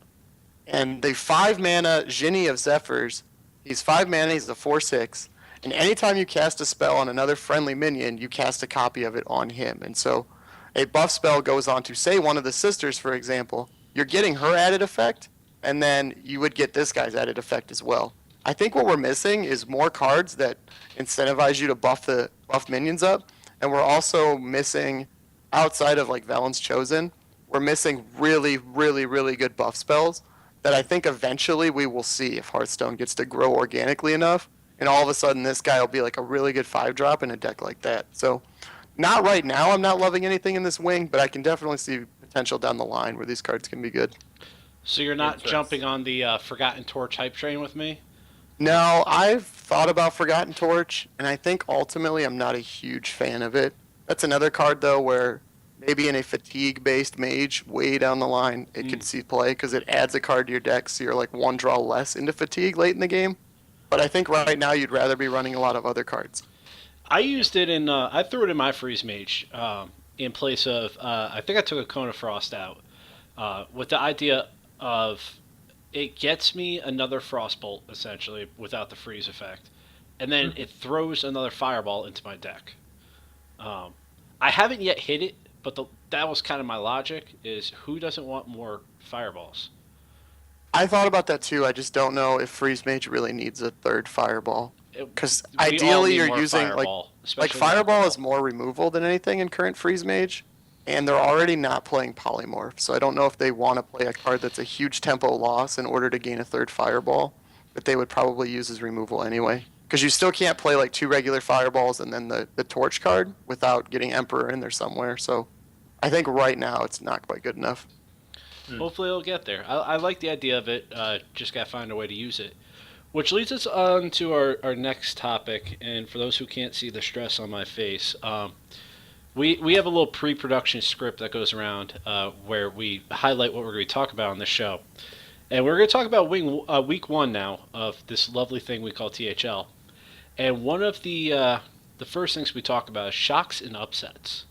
And the 5-mana Djinni of Zephyrs, he's 5 mana, he's a 4/6. And anytime you cast a spell on another friendly minion, you cast a copy of it on him. And so a buff spell goes on to, say, one of the Sisters, for example, you're getting her added effect, and then you would get this guy's added effect as well. I think what we're missing is more cards that incentivize you to buff minions up, and we're also missing, outside of like Valen's Chosen, we're missing really, really, really good buff spells that I think eventually we will see if Hearthstone gets to grow organically enough, and all of a sudden this guy will be like a really good 5-drop in a deck like that. So not right now, I'm not loving anything in this wing, but I can definitely see potential down the line where these cards can be good.
So you're not jumping on the Forgotten Torch hype train with me?
No, I've thought about Forgotten Torch, and I think ultimately I'm not a huge fan of it. That's another card, though, where maybe in a fatigue-based mage, way down the line, it could see play, because it adds a card to your deck, so you're like 1 draw less into fatigue late in the game. But I think right now you'd rather be running a lot of other cards.
I used it in, I threw it in my Freeze Mage in place of, I think I took a Cone of Frost out with the idea of it gets me another Frostbolt, essentially, without the freeze effect. And then it throws another Fireball into my deck. I haven't yet hit it, but that was kind of my logic, is who doesn't want more Fireballs?
I thought about that too. I just don't know if Freeze Mage really needs a 3rd Fireball. Because
We all
ideally
need
you're
more
using,
Fireball,
like
especially
Fireball
alcohol.
is more removal than anything in current Freeze Mage. And they're already not playing Polymorph, so I don't know if they want to play a card that's a huge tempo loss in order to gain a 3rd Fireball, but they would probably use as removal anyway. because you still can't play like 2 regular fireballs and then the torch card without getting Emperor in there somewhere. So I think right now it's not quite good enough.
Hopefully it'll get there. I like the idea of it. Just got to find a way to use it. Which leads us on to our next topic. And for those who can't see the stress on my face, we have a little pre-production script that goes around where we highlight what we're going to talk about on this show. And we're going to talk about week 1 now of this lovely thing we call THL. And one of the first things we talk about is shocks and upsets.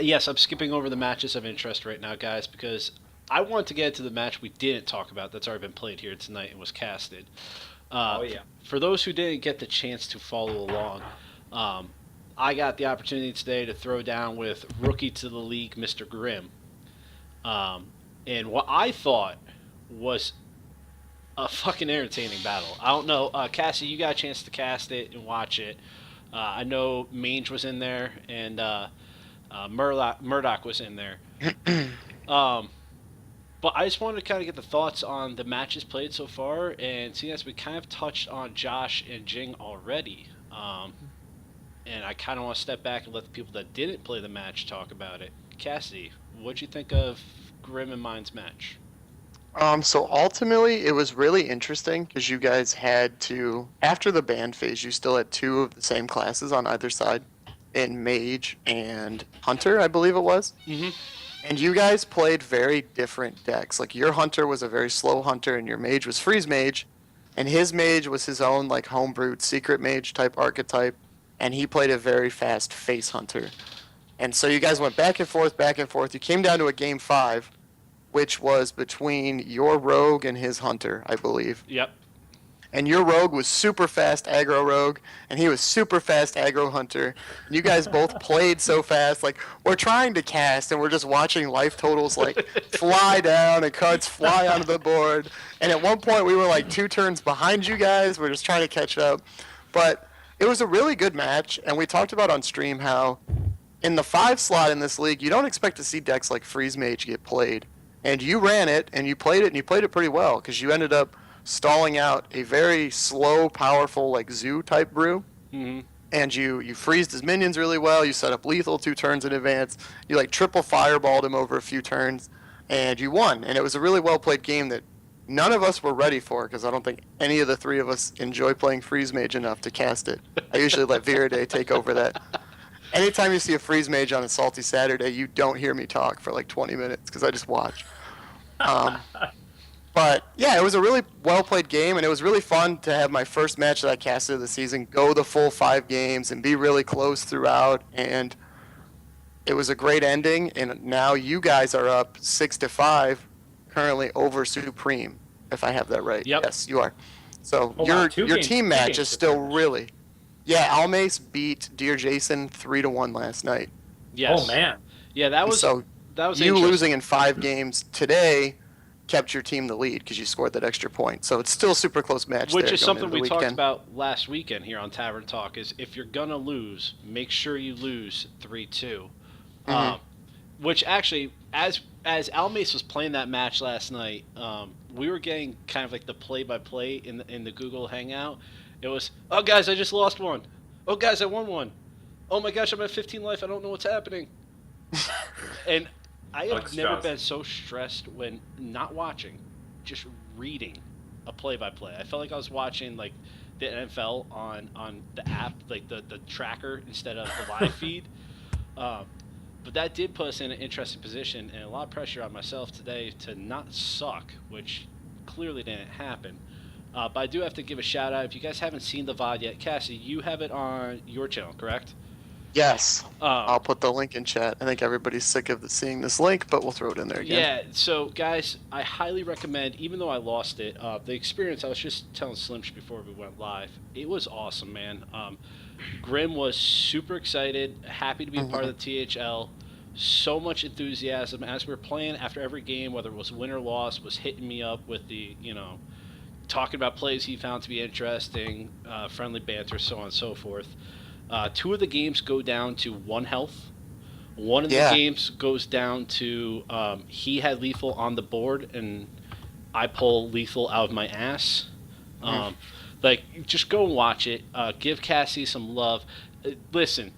Yes, I'm skipping over the matches of interest right now, guys, because I want to get to the match we didn't talk about that's already been played here tonight and was casted.
Oh, yeah.
For those who didn't get the chance to follow along, I got the opportunity today to throw down with rookie to the league, Mr. Grimm. And what I thought was a fucking entertaining battle. I don't know, Cassie, you got a chance to cast it and watch it. I know Mange was in there, and Murdoch was in there. But I just wanted to kind of get the thoughts on the matches played so far, and seeing as we kind of touched on Josh and Jing already, and I kind of want to step back and let the people that didn't play the match talk about it. Cassidy, what'd you think of Grimm and mine's match?
So ultimately, it was really interesting because you guys had to, after the band phase, you still had 2 of the same classes on either side, in Mage and Hunter, I believe it was.
Mm-hmm.
And you guys played very different decks. Like your Hunter was a very slow Hunter, and your Mage was Freeze Mage, and his Mage was his own like homebrewed Secret Mage type archetype, and he played a very fast Face Hunter. And so you guys went back and forth, back and forth. You came down to a game 5, which was between your Rogue and his Hunter, I believe.
Yep.
And your Rogue was super fast aggro Rogue, and he was super fast aggro Hunter. And you guys both played so fast. Like, we're trying to cast, and we're just watching life totals, like, fly down and cards fly onto the board. And at one point, we were, like, 2 turns behind you guys. We're just trying to catch up. But it was a really good match, and we talked about on stream how in the 5 slot in this league, you don't expect to see decks like Freeze Mage get played. And you ran it, and you played it pretty well, because you ended up stalling out a very slow, powerful, like zoo type brew.
Mm-hmm.
And you freezed his minions really well. You set up lethal 2 turns in advance. You like triple fireballed him over a few turns, and you won. And it was a really well played game that none of us were ready for, because I don't think any of the 3 of us enjoy playing Freeze Mage enough to cast it. I usually let Viridae take over that. Anytime you see a Freeze Mage on a salty Saturday, you don't hear me talk for like 20 minutes because I just watch. But yeah, it was a really well played game, and it was really fun to have my first match that I casted of the season go the full 5 games and be really close throughout. And it was a great ending. And now you guys are up 6-5, currently over Supreme, if I have that right.
Yep.
Yes, you are. So
Oh,
your
wow,
team match
games
is still
difference.
really. Yeah, Almace beat Dear Jason 3-1 last night.
Yes.
Oh, man.
Yeah, that was
So you
interesting.
losing in 5 games today kept your team the lead because you scored that extra point. So it's still a super close match.
Which
there
is
going
something
into the
we talked
weekend.
about last weekend here on Tavern Talk, is if you're going to lose, make sure you lose 3-2. Which actually, as Almace was playing that match last night, we were getting kind of like the play-by-play in the Google Hangout. It was, oh, guys, I just lost one. Oh, guys, I won one. Oh, my gosh, I'm at 15 life. I don't know what's happening. And I have
That's
never
stressful.
been so stressed when not watching, just reading a play-by-play. I felt like I was watching like the NFL on the app, like the tracker instead of the live feed. But that did put us in an interesting position and a lot of pressure on myself today to not suck, which clearly didn't happen. But I do have to give a shout out. If you guys haven't seen the VOD yet, Cassie, you have it on your channel, correct?
Yes. I'll put the link in chat. I think everybody's sick of seeing this link, but we'll throw it in there again.
Yeah, so guys, I highly recommend, even though I lost it, the experience, I was just telling Slimsh before we went live, it was awesome, man. Grimm was super excited, happy to be a part of the THL. So much enthusiasm as we were playing after every game, whether it was win or loss, was hitting me up with the, talking about plays he found to be interesting, friendly banter, so on and so forth. 2 of the games go down to 1 health. One of the games goes down to he had lethal on the board, and I pull lethal out of my ass. Like, just go and watch it. Give Cassie some love. Listen,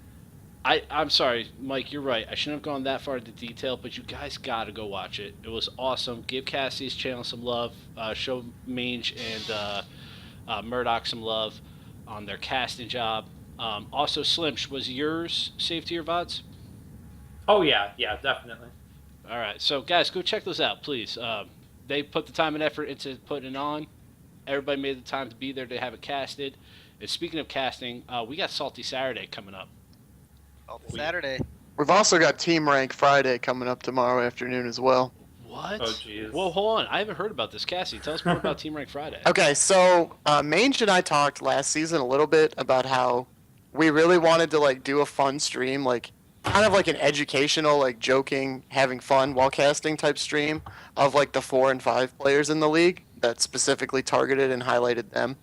I'm sorry, Mike. You're right. I shouldn't have gone that far into detail, but you guys gotta go watch it. It was awesome. Give Cassie's channel some love. Show Mange and Murdoch some love on their casting job. Also, Slimsh, was yours saved to your VODs?
Oh yeah, yeah, definitely.
All right, so guys, go check those out, please. They put the time and effort into putting it on. Everybody made the time to be there to have it casted. And speaking of casting, we got Salty Saturday coming up.
Saturday.
We've also got Team Rank Friday coming up tomorrow afternoon as well.
What?
Oh jeez.
Whoa, hold on. I haven't heard about this. Cassie, tell us more about Team Rank Friday.
Okay, so Mange and I talked last season a little bit about how we really wanted to like do a fun stream, like kind of like an educational, like joking, having fun while casting type stream of like the 4 and 5 players in the league that specifically targeted and highlighted them.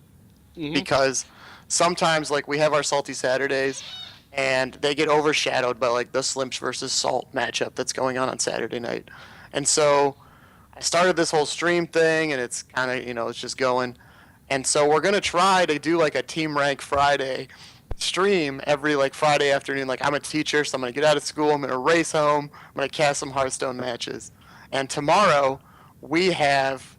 Mhm.
Because sometimes like we have our Salty Saturdays and they get overshadowed by like the Slimsh versus Salt matchup that's going on Saturday night. And so I started this whole stream thing and it's kind of, it's just going. And so we're going to try to do like a Team Rank Friday stream every like Friday afternoon. Like I'm a teacher, so I'm going to get out of school, I'm going to race home, I'm going to cast some Hearthstone matches. And tomorrow we have,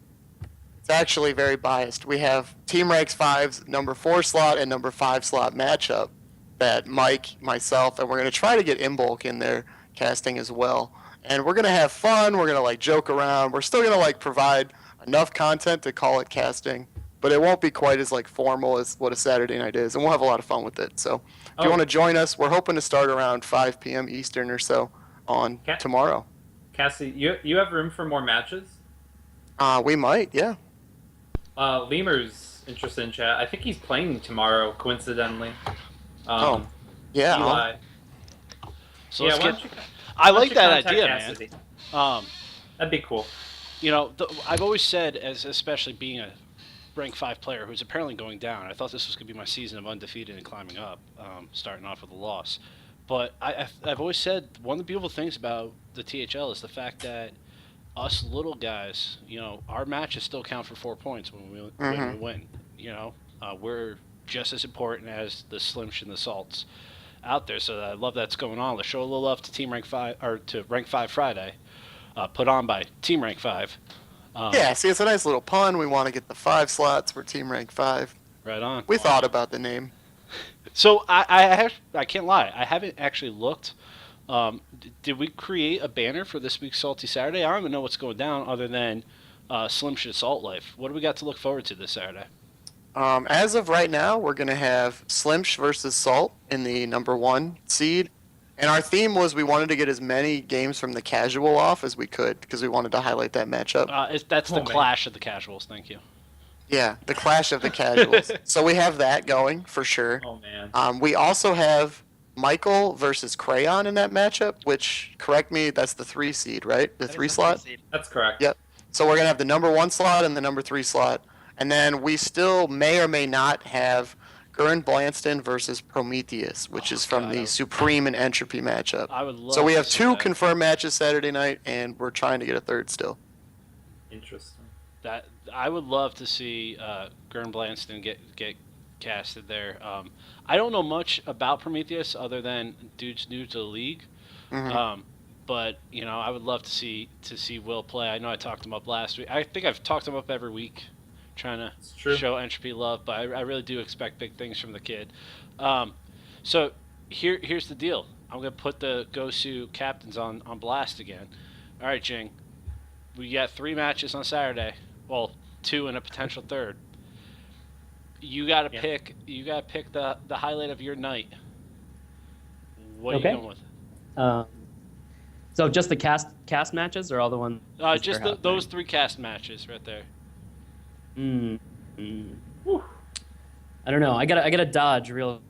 it's actually very biased. We have Team Ranks 5's number 4 slot and number 5 slot matchup that Mike, myself, and we're going to try to get Imbolc in there casting as well. And we're going to have fun. We're going to like joke around. We're still going to like provide enough content to call it casting, but it won't be quite as like formal as what a Saturday night is. And we'll have a lot of fun with it. So if you want to join us, we're hoping to start around 5 p.m. Eastern or so on tomorrow.
Cassie, you have room for more matches?
We might, yeah.
Lemur's interested in chat. I think he's playing tomorrow, coincidentally.
Yeah.
Eli.
So
Yeah,
let's
why
get.
don't you,
I
why don't
like
you
that
contact
idea, man.
Cassidy?
Um,
That'd be cool.
I've always said, as especially being a rank 5 player who's apparently going down, I thought this was going to be my season of undefeated and climbing up, starting off with a loss. But I've always said one of the beautiful things about the THL is the fact that us little guys, our matches still count for 4 points when we win. We're just as important as the Slimsh and the Salts out there. So I love that's going on. Let's show a little love to Team Rank 5 or to Rank 5 Friday, put on by Team Rank 5.
Yeah, see, it's a nice little pun. We want to get the 5 slots for Team Rank 5.
Right on.
We thought about the name.
So I can't lie. I haven't actually looked. Did we create a banner for this week's Salty Saturday? I don't even know what's going down other than Slim Shit Salt Life. What do we got to look forward to this Saturday?
As of right now, we're going to have Slimsh versus Salt in the number 1 seed. And our theme was we wanted to get as many games from the casual off as we could because we wanted to highlight that matchup.
That's the clash of the casuals. Thank you.
Yeah, the clash of the casuals. So we have that going for sure.
Oh, man.
We also have Michael versus Crayon in that matchup, which, correct me, that's the 3 seed, right? The 3 slot?
That's correct.
Yep. So we're going to have the number 1 slot and the number 3 slot. And then we still may or may not have Gurren Blanston versus Prometheus, which is from the Supreme and Entropy matchup.
I would love
So we have
to see
2
that.
confirmed matches Saturday night, and we're trying to get a 3rd still.
Interesting.
That I would love to see Gurren Blanston get casted there. I don't know much about Prometheus other than dude's new to the league.
Mhm.
But I would love to see Will play. I know I talked him up last week. I think I've talked him up every week, trying to show Entropy love. But I really do expect big things from the kid. So here's the deal. I'm gonna put the Gosu captains on blast again. All right, Jing. We got 3 matches on Saturday. Well, 2 and a potential 3rd. You gotta pick. You gotta pick the highlight of your night. What are you going with?
So just the cast matches, or all the ones?
Just those 3 cast matches right there.
I don't know. I gotta dodge real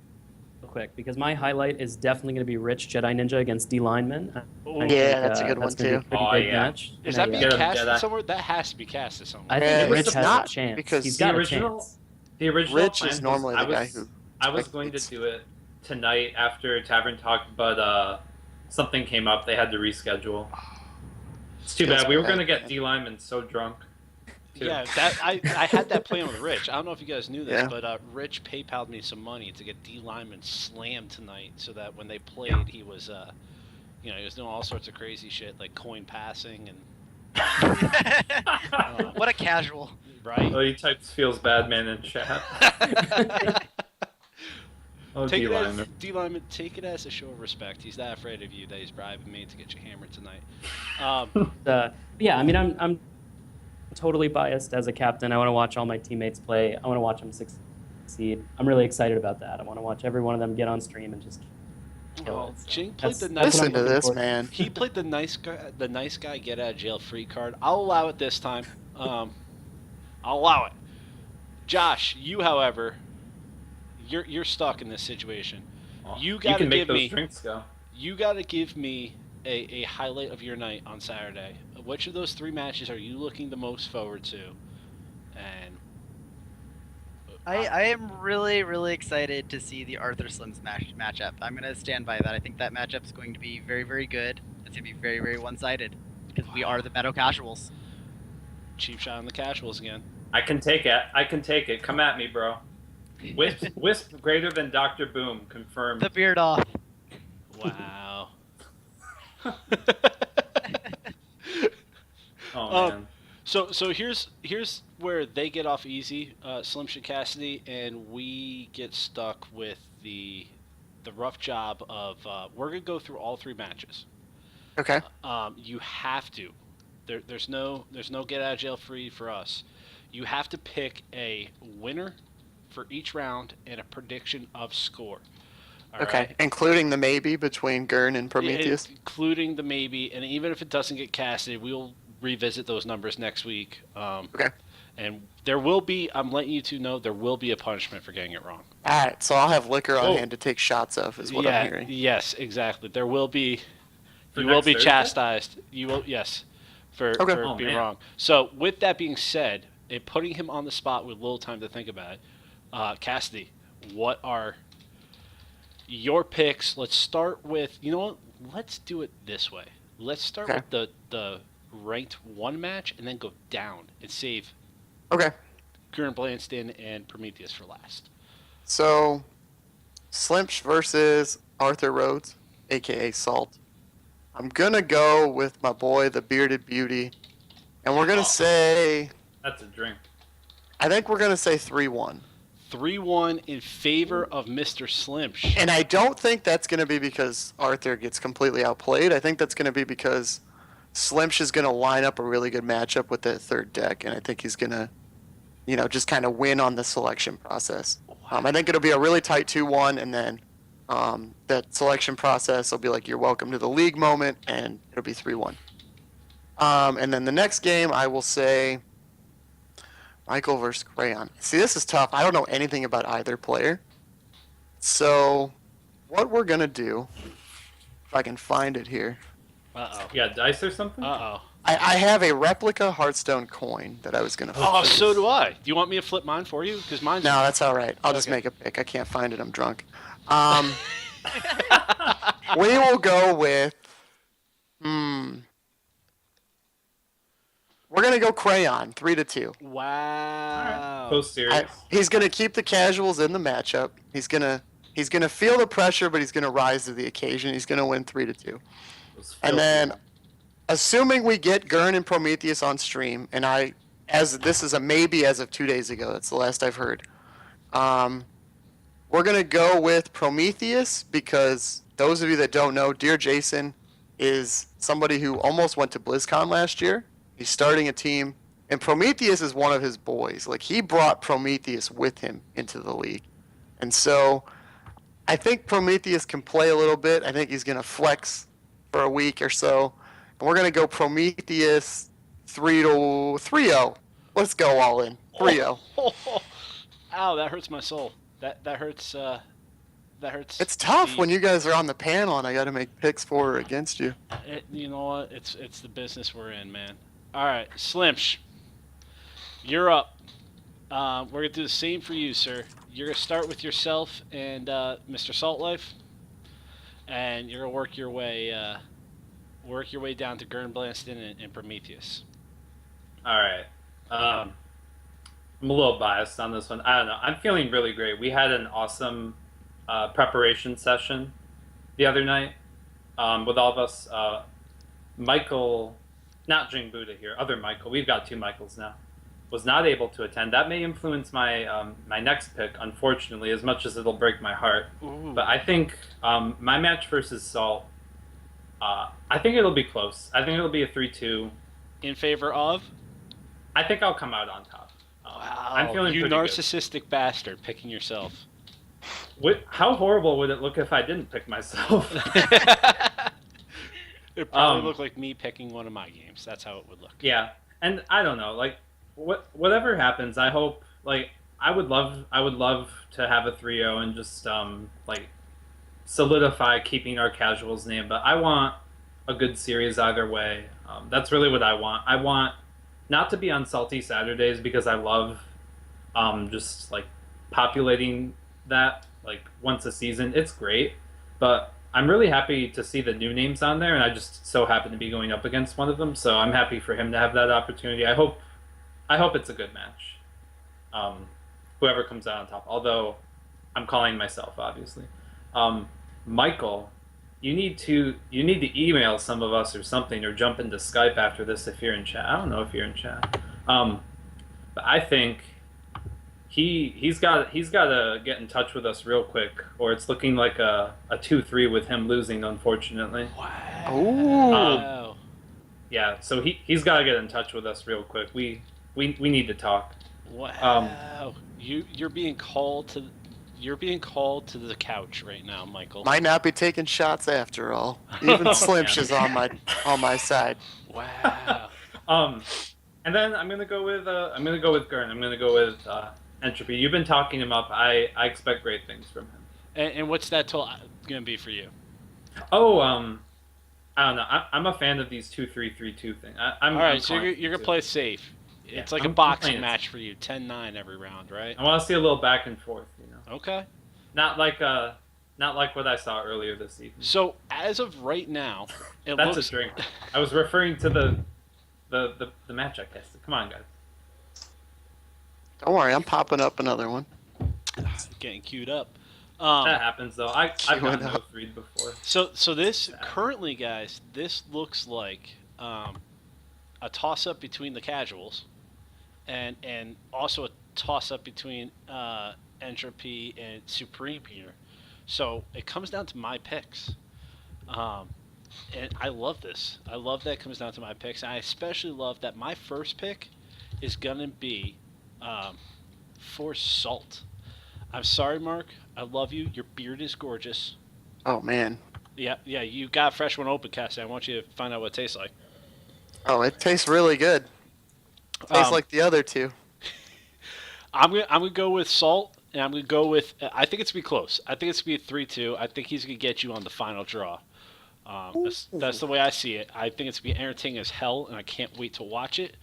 quick because my highlight is definitely going to be Rich Jedi Ninja against D Lineman.
Yeah, that's a good one too.
Match.
Is that being casted somewhere? That has to be casted somewhere.
I think Rich
it's
has
not,
a chance
because
he's got
the
a chance.
The original
Rich
plan
is normally
was,
the guy who.
I was going to do it tonight after Tavern Talk, but something came up. They had to reschedule. It's too bad. We were going to get D Lyman so drunk. too.
Yeah, that I had that plan with Rich. I don't know if you guys knew this,
Yeah.
but Rich PayPal'd me some money to get D Lyman slammed tonight, so that when they played, he was he was doing all sorts of crazy shit like coin passing and
What a casual.
right.
Oh, he types feels bad man in chat. Oh,
Take
D
it as
Lyman.
D Lyman. Take it as a show of respect. He's that afraid of you that he's bribing me to get you hammered tonight.
Yeah, I mean, I'm totally biased as a captain. I want to watch all my teammates play. I want to watch them succeed. I'm really excited about that. I want to watch every one of them get on stream and just kill
Well,
it. So
Jing played
that's
the
what
nice.
Listen
I'm
to
looking
this,
forward
man.
He played the nice guy. The nice guy get out of jail free card. I'll allow it this time. I'll allow it. Josh, you, however, you're stuck in this situation. You
You
gotta
can make
give
those
me.
drinks go.
You gotta give me a highlight of your night on Saturday. Which of those 3 matches are you looking the most forward to? And
I am really, really excited to see the Arthur Slims matchup. I'm going to stand by that. I think that matchup's going to be very, very good. It's going to be very, very one-sided because we are the Meadow Casuals.
cheap shot on the casuals again.
I can take it. I can take it. Come at me, bro. Wisp greater than Dr. Boom confirmed.
The beard off.
Wow.
Oh man.
So here's where they get off easy, Slim Shit Cassidy, and we get stuck with the rough job of we're gonna go through all 3 matches.
Okay.
You have to. There's no get out of jail free for us. You have to pick a winner for each round and a prediction of score. All
Okay.
right?
Including the maybe between Gurn and Prometheus.
Including the maybe, and even if it doesn't get casted, we'll revisit those numbers next week.
Okay.
And there will be, I'm letting you two know, there will be a punishment for getting it wrong.
All right. So I'll have liquor on
Oh.
hand to take shots of, is what
yeah,
I'm hearing.
Yes, exactly. There will be,
For
you will
next
be
Thursday?
chastised. You will, yes, for
Okay.
for
Oh,
being
man.
wrong. So with that being said, and putting him on the spot with little time to think about it, Cassidy, what are your picks? Let's start with, you know what? Let's do it this way. Let's start
Okay.
with the ranked 1 match and then go down and save
Okay.
Gurren Blanston and Prometheus for last.
So, Slimsh versus Arthur Rhodes, aka Salt. I'm gonna go with my boy, the Bearded Beauty, and we're gonna
Oh.
say,
That's a drink.
I think we're gonna say 3-1.
3-1 in favor of Mr. Slimsh.
And I don't think that's gonna be because Arthur gets completely outplayed. I think that's gonna be because Slimsh is gonna line up a really good matchup with that third deck, and I think he's gonna, just kind of win on the selection process. I think it'll be a really tight 2-1, and then that selection process will be like, you're welcome to the league moment, and it'll be 3-1. And then the next game, I will say Michael versus Crayon. See, this is tough. I don't know anything about either player. So, what we're going to do, if I can find it here,
Uh-oh.
Yeah, dice or something?
Uh-oh.
I have a replica Hearthstone coin that I was going to
Oh, so do I. Do you want me to flip mine for you? Because mine's...
No, that's all right. I'll just
Okay.
make a pick. I can't find it. I'm drunk. We will go with. We're gonna go Crayon, 3-2.
Wow.
Post series.
He's gonna keep the casuals in the matchup. He's gonna feel the pressure, but he's gonna rise to the occasion. He's gonna win 3-2. And then, assuming we get Gurn and Prometheus on stream, and this is a maybe as of 2 days ago. That's the last I've heard. We're gonna go with Prometheus because those of you that don't know, Dear Jason is somebody who almost went to BlizzCon last year. He's starting a team, and Prometheus is one of his boys. Like, he brought Prometheus with him into the league. And so I think Prometheus can play a little bit. I think he's going to flex for a week or so. And we're going to go Prometheus 3-0. Let's go all in. 3-0.
Ow, that hurts my soul. That hurts, that hurts.
It's tough
the-
when you guys are on the panel and I got to make picks for or against you.
You know what? It's the business we're in, man. All right, Slimsh, you're up. We're gonna do the same for you, sir. You're gonna start with yourself and Mr. Salt Life, and you're gonna work your way down to Gurn Blanston and Prometheus.
All right. Um, I'm a little biased on this one. I don't know. I'm feeling really great. We had an awesome preparation session the other night with all of us. Michael, not Jing Buddha here, other Michael. We've got two Michaels now. Was not able to attend. That may influence my my next pick, unfortunately, as much as it'll break my heart.
Ooh.
But I think my match versus Salt, I think it'll be close. I think it'll be a 3-2.
In favor of?
I think I'll come out on top.
Wow,
I'm feeling
you
pretty good.
narcissistic bastard, picking yourself.
How horrible would it look if I didn't pick myself?
It probably looked like me picking one of my games. That's how it would look.
Yeah, and I don't know, like whatever happens, I hope like I would love to have a 3-0 and just like solidify keeping our casuals name, but I want a good series either way. That's really what I want. I want not to be on salty Saturdays because I love just like populating that like once a season. It's great, but I'm really happy to see the new names on there, and I just so happen to be going up against one of them. So I'm happy for him to have that opportunity. I hope it's a good match. Whoever comes out on top. Although I'm calling myself, obviously. Michael, you need to email some of us or something, or jump into Skype after this if you're in chat. I don't know if you're in chat. But I think he's got to get in touch with us real quick, or it's looking like a 2-3 with him losing, unfortunately.
Wow.
Ooh.
Yeah, so he's got to get in touch with us real quick. We need to talk.
Wow. You're being called to the couch right now, Michael.
Might not be taking shots after all. Even Slimsh is on my side.
Wow.
And then I'm gonna go with Gurn. I'm gonna go with Entropy. You've been talking him up. I expect great things from him.
And what's that total gonna be for you?
Oh, I don't know. I'm a fan of these 2-3-3-2 thing.
All right, so you're gonna play safe. It's like a boxing match for you, 10-9 every round, right?
I want to see a little back and forth, you know.
Okay.
Not like what I saw earlier this evening.
So as of right now,
That's a drink. I was referring to the match I casted. Come on, guys.
Don't worry, I'm popping up another one.
Getting queued up.
That happens though. I've gotten no 3 before.
So this currently, guys, this looks like a toss-up between the casuals, and also a toss-up between Entropy and Supreme here. So it comes down to my picks, and I love this. I love that it comes down to my picks. And I especially love that my first pick is gonna be for Salt. I'm sorry, Mark. I love you. Your beard is gorgeous.
Oh man.
Yeah. You got a fresh one open, Cassie. I want you to find out what it tastes like.
Oh, it tastes really good. Tastes like the other two.
I'm gonna go with Salt, and I'm gonna go with. I think it's gonna be close. I think it's gonna be a 3-2. I think he's gonna get you on the final draw. That's the way I see it. I think it's gonna be entertaining as hell, and I can't wait to watch it.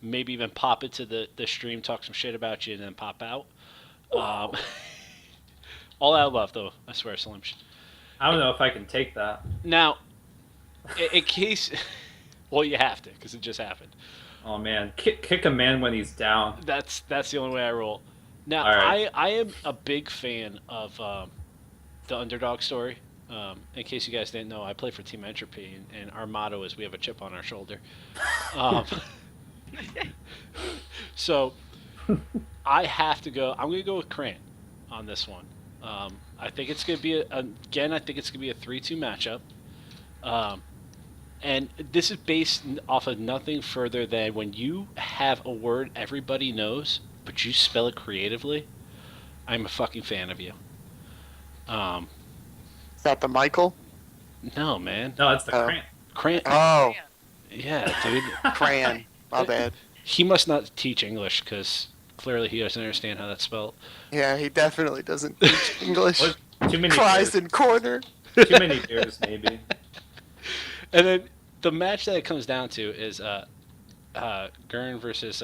Maybe even pop it to the stream, talk some shit about you, and then pop out. All out of love, though. I swear, Slim.
I don't know if I can take that.
Now, in case, well, you have to because it just happened.
Oh man, kick a man when he's down.
That's the only way I roll. Now,
right.
I am a big fan of the underdog story. In case you guys didn't know, I play for Team Entropy, and our motto is we have a chip on our shoulder. So I have to go. I'm going to go with Krant on this one. I think it's going to be I think it's going to be a 3-2 matchup. And this is based off of nothing further than when you have a word everybody knows, but you spell it creatively. I'm a fucking fan of you.
Is that the Michael?
No, man.
No, it's the Krant.
Krant.
Oh,
Yeah, dude.
Cran. My bad.
He must not teach English because clearly he doesn't understand how that's spelled.
Yeah, he definitely doesn't teach English.
Too many
Cries
beers.
in corner.
Too many beers, maybe.
And then the match that it comes down to is Gurn versus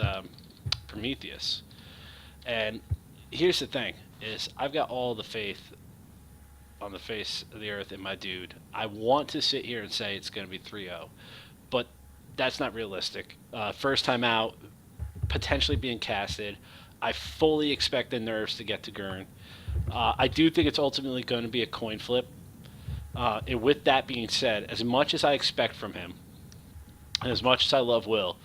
Prometheus. And here's the thing: is I've got all the faith on the face of the earth in my dude. I want to sit here and say it's going to be 3-0, but that's not realistic. First time out, potentially being casted. I fully expect the nerves to get to Gurn. I do think it's ultimately going to be a coin flip. And with that being said, as much as I expect from him, and as much as I love Will,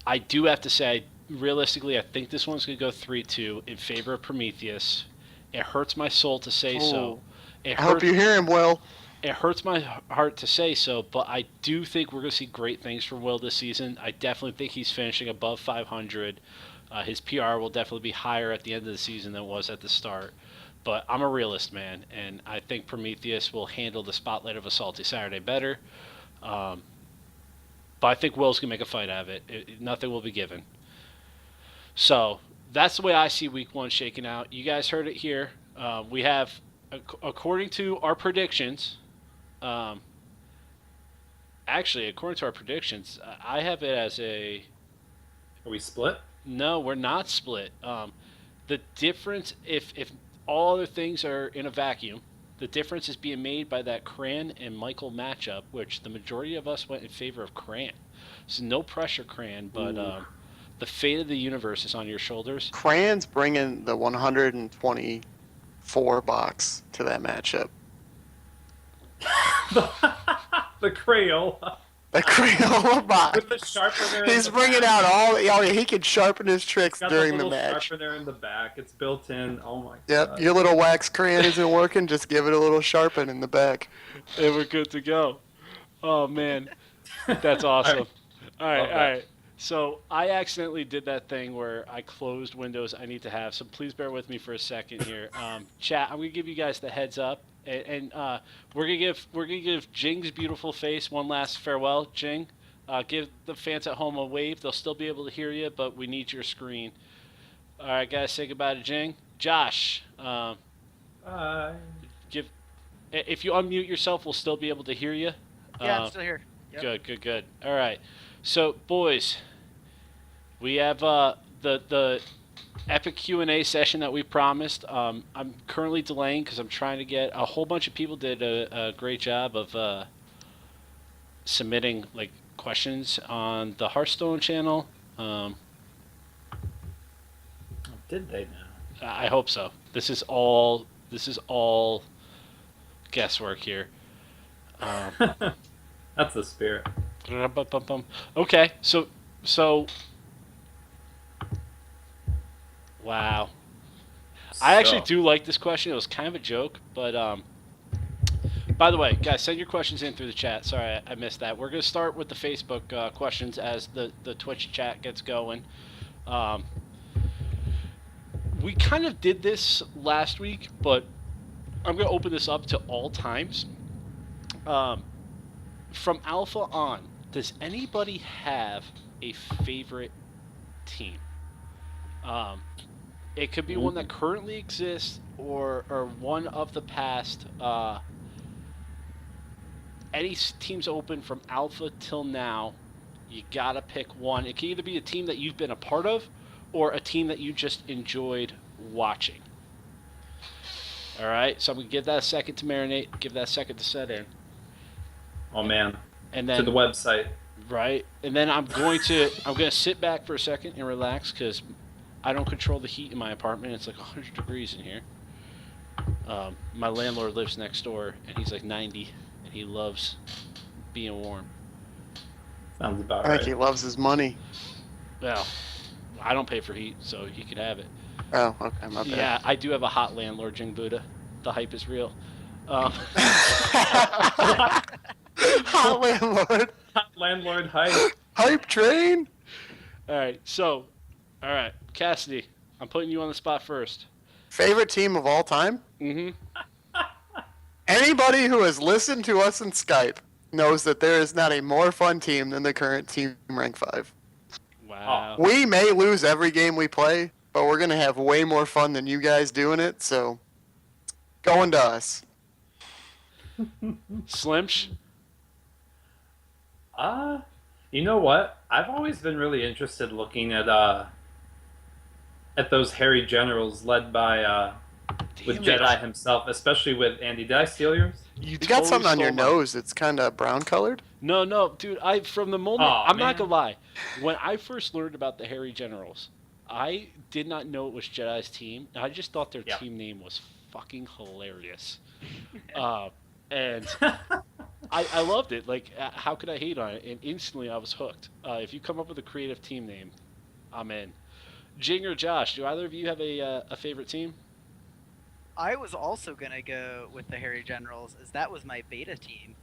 I do have to say, realistically, I think this one's going to go 3-2 in favor of Prometheus. It hurts my soul to say so. It
I hope
hurts,
you hear him, Will.
it hurts my heart to say so, but I do think we're going to see great things from Will this season. I definitely think he's finishing above 500. His PR will definitely be higher at the end of the season than it was at the start. But I'm a realist, man, and I think Prometheus will handle the spotlight of a Salty Saturday better. But I think Will's going to make a fight out of it. Nothing will be given. So that's the way I see week one shaking out. You guys heard it here. We have, according to our predictions, actually, according to our predictions, I have it as a...
Are we split?
No, we're not split. The difference, if all other things are in a vacuum, the difference is being made by that Cran and Michael matchup, which the majority of us went in favor of Cran. So no pressure, Cran, but the fate of the universe is on your shoulders.
Cran's bringing the 124 box to that matchup.
The Crayola.
The Crayola box.
With the sharpener.
He's bringing out all. He can sharpen his tricks
Got
during
the
the
little
match.
sharpener in the back. It's built in. Oh my
Yep,
god.
your little wax crayon isn't working. Just give it a little sharpen in the back.
And we're good to go. Oh, man. That's awesome. All right,
Love
all
that.
right. So I accidentally did that thing where I closed windows I need to have. So please bear with me for a second here. Chat, I'm gonna give you guys the heads up, and we're gonna give Jing's beautiful face one last farewell. Jing, give the fans at home a wave. They'll still be able to hear you, but we need your screen. All right, guys, say goodbye to Jing. Josh, give. If you unmute yourself, we'll still be able to hear you.
Yeah, I'm still here. Yep.
Good. All right. So, boys, we have the epic Q&A session that we promised. I'm currently delaying because I'm trying to get a whole bunch of people did a great job of submitting like questions on the Hearthstone channel.
Did they now?
I hope so. This is all guesswork here.
That's the spirit.
Okay, so wow. I actually do like this question. It was kind of a joke, but by the way, guys, send your questions in through the chat. Sorry, I missed that. We're gonna start with the Facebook questions as the Twitch chat gets going. We kind of did this last week, but I'm gonna open this up to all times. From Alpha on, does anybody have a favorite team? It could be one that currently exists or one of the past. Any teams open from Alpha till now, you gotta pick one. It can either be a team that you've been a part of or a team that you just enjoyed watching. All right, so I'm gonna give that a second to marinate, give that a second to set in.
Oh man.
And then
To the website.
right, and then I'm gonna sit back for a second and relax because I don't control the heat in my apartment. It's like 100 degrees in here. My landlord lives next door and he's like 90 and he loves being warm.
Sounds about
I
right.
think he loves his money.
Well, I don't pay for heat, so he could have it.
Oh, okay, my bad.
Yeah, I do have a hot landlord, Jing Buddha. The hype is real.
Hot landlord.
Landlord hype.
Hype train.
All right, Cassidy, I'm putting you on the spot first.
Favorite team of all time?
Mm-hmm.
Anybody who has listened to us in Skype knows that there is not a more fun team than the current Team Rank 5.
Wow.
We may lose every game we play, but we're going to have way more fun than you guys doing it, so going to us.
Slimsh?
You know what? I've always been really interested looking at those hairy generals led by with
Damn it.
Jedi himself, especially with Andy. Did I steal yours?
You got something on your nose that's kind of brown colored?
No, dude. From the moment
Aw,
I'm not
man.
gonna lie, when I first learned about the Harry Generals, I did not know it was Jedi's team. I just thought their
Yep.
team name was fucking hilarious, uh, and I loved it. Like, how could I hate on it? And instantly I was hooked. If you come up with a creative team name, I'm in. Jing or Josh, do either of you have a favorite team?
I was also gonna go with the Harry Generals, as that was my beta team.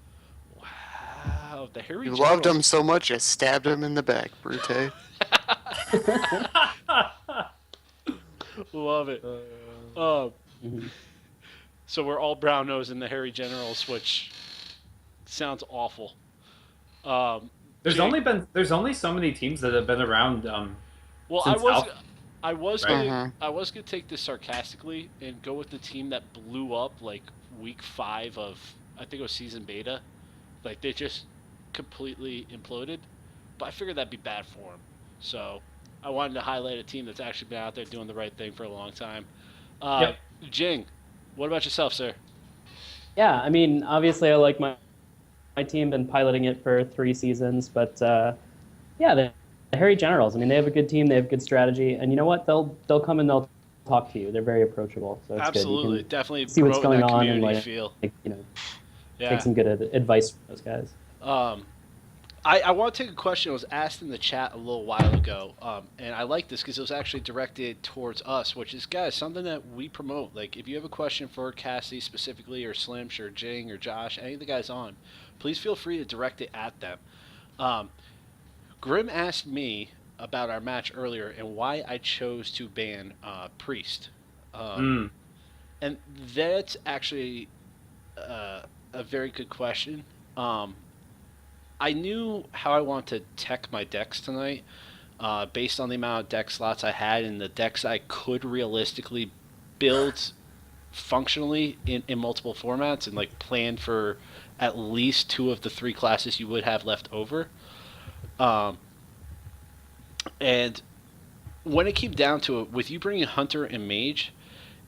Wow, the Harry
You
Generals.
loved him so much, you stabbed him in the back, Brute.
Love it. Uh,
Mhm.
so we're all brown nosing the Harry Generals, which sounds awful.
there's
Jing,
there's only so many teams that have been around
well,
since Alpha,
I was
right?
gonna,
Mhm.
I was gonna take this sarcastically and go with the team that blew up like week 5 of, I think it was season beta. Like they just completely imploded. But I figured that'd be bad for them. So I wanted to highlight a team that's actually been out there doing the right thing for a long time. Uh,
Yep.
Jing, what about yourself, sir?
Yeah, I mean, obviously, I like my team. Been piloting it for 3 seasons, but yeah, the Harry Generals. I mean, they have a good team. They have good strategy, and you know what? They'll come and they'll talk to you. They're very approachable, so it's good.
Absolutely,
You can
definitely
see what's
promoting
going
that
on and
community
like
feel.
take
Yeah.
some good advice from those guys.
Um, I want to take a question that was asked in the chat a little while ago, and I like this because it was actually directed towards us, which is, guys, something that we promote. Like, if you have a question for Cassie specifically, or Slimsh, or Jing, or Josh, any of the guys on, please feel free to direct it at them. Um, Grim asked me about our match earlier and why I chose to ban Priest. Um,
Mm.
and that's actually a very good question. Um, I knew how I want to tech my decks tonight, based on the amount of deck slots I had and the decks I could realistically build functionally in multiple formats and like plan for at least 2 of the 3 classes you would have left over. Um, and when it came down to it, with you bringing Hunter and Mage,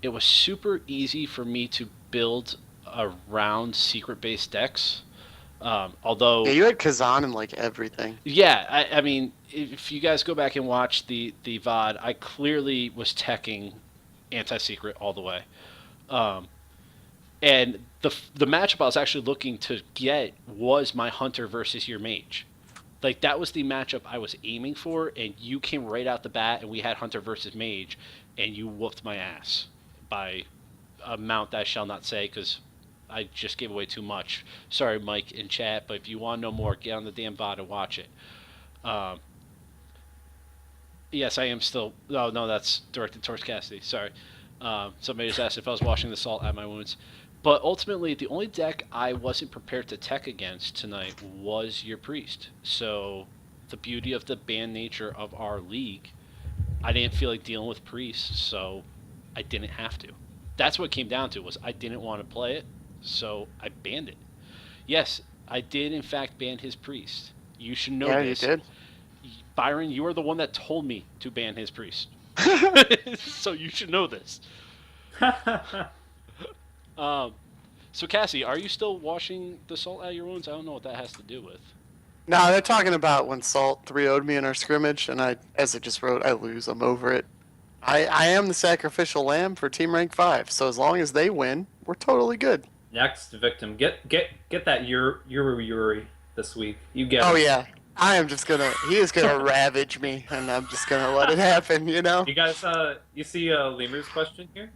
it was super easy for me to build around secret based decks.
Yeah,
Although
you had Kazan and like everything.
Yeah, I mean, if you guys go back and watch the VOD, I clearly was teching anti-secret all the way. Um, and the matchup I was actually looking to get was my Hunter versus your Mage. Like, that was the matchup I was aiming for, and you came right out the bat, and we had Hunter versus Mage, and you whooped my ass by a amount that I shall not say, because I just gave away too much. Sorry, Mike in chat, but if you want to know more, get on the damn VOD and watch it. Um, yes, I am still. Oh no, that's directed towards Cassidy. Sorry. Somebody just asked if I was washing the salt at my wounds. But ultimately, the only deck I wasn't prepared to tech against tonight was your priest. So, the beauty of the banned nature of our league, I didn't feel like dealing with priests, so I didn't have to. That's what it came down to, was I didn't want to play it, so I banned it. Yes, I did in fact ban his priest. You should know
Yeah,
this.
you did.
Byron, you are the one that told me to ban his priest. So you should know this. Um, so Cassie, are you still washing the salt out of your wounds? I don't know what that has to do with.
No, they're talking about when Salt 3-0'd me in our scrimmage, and as I just wrote, I lose. I'm over it. I am the sacrificial lamb for Team Rank 5, so as long as they win, we're totally good.
Next victim, get that Yuri this week. You get
Oh
him.
yeah, he is gonna ravage me, and I'm just gonna let it happen, you know?
You guys, you see Lemur's question here?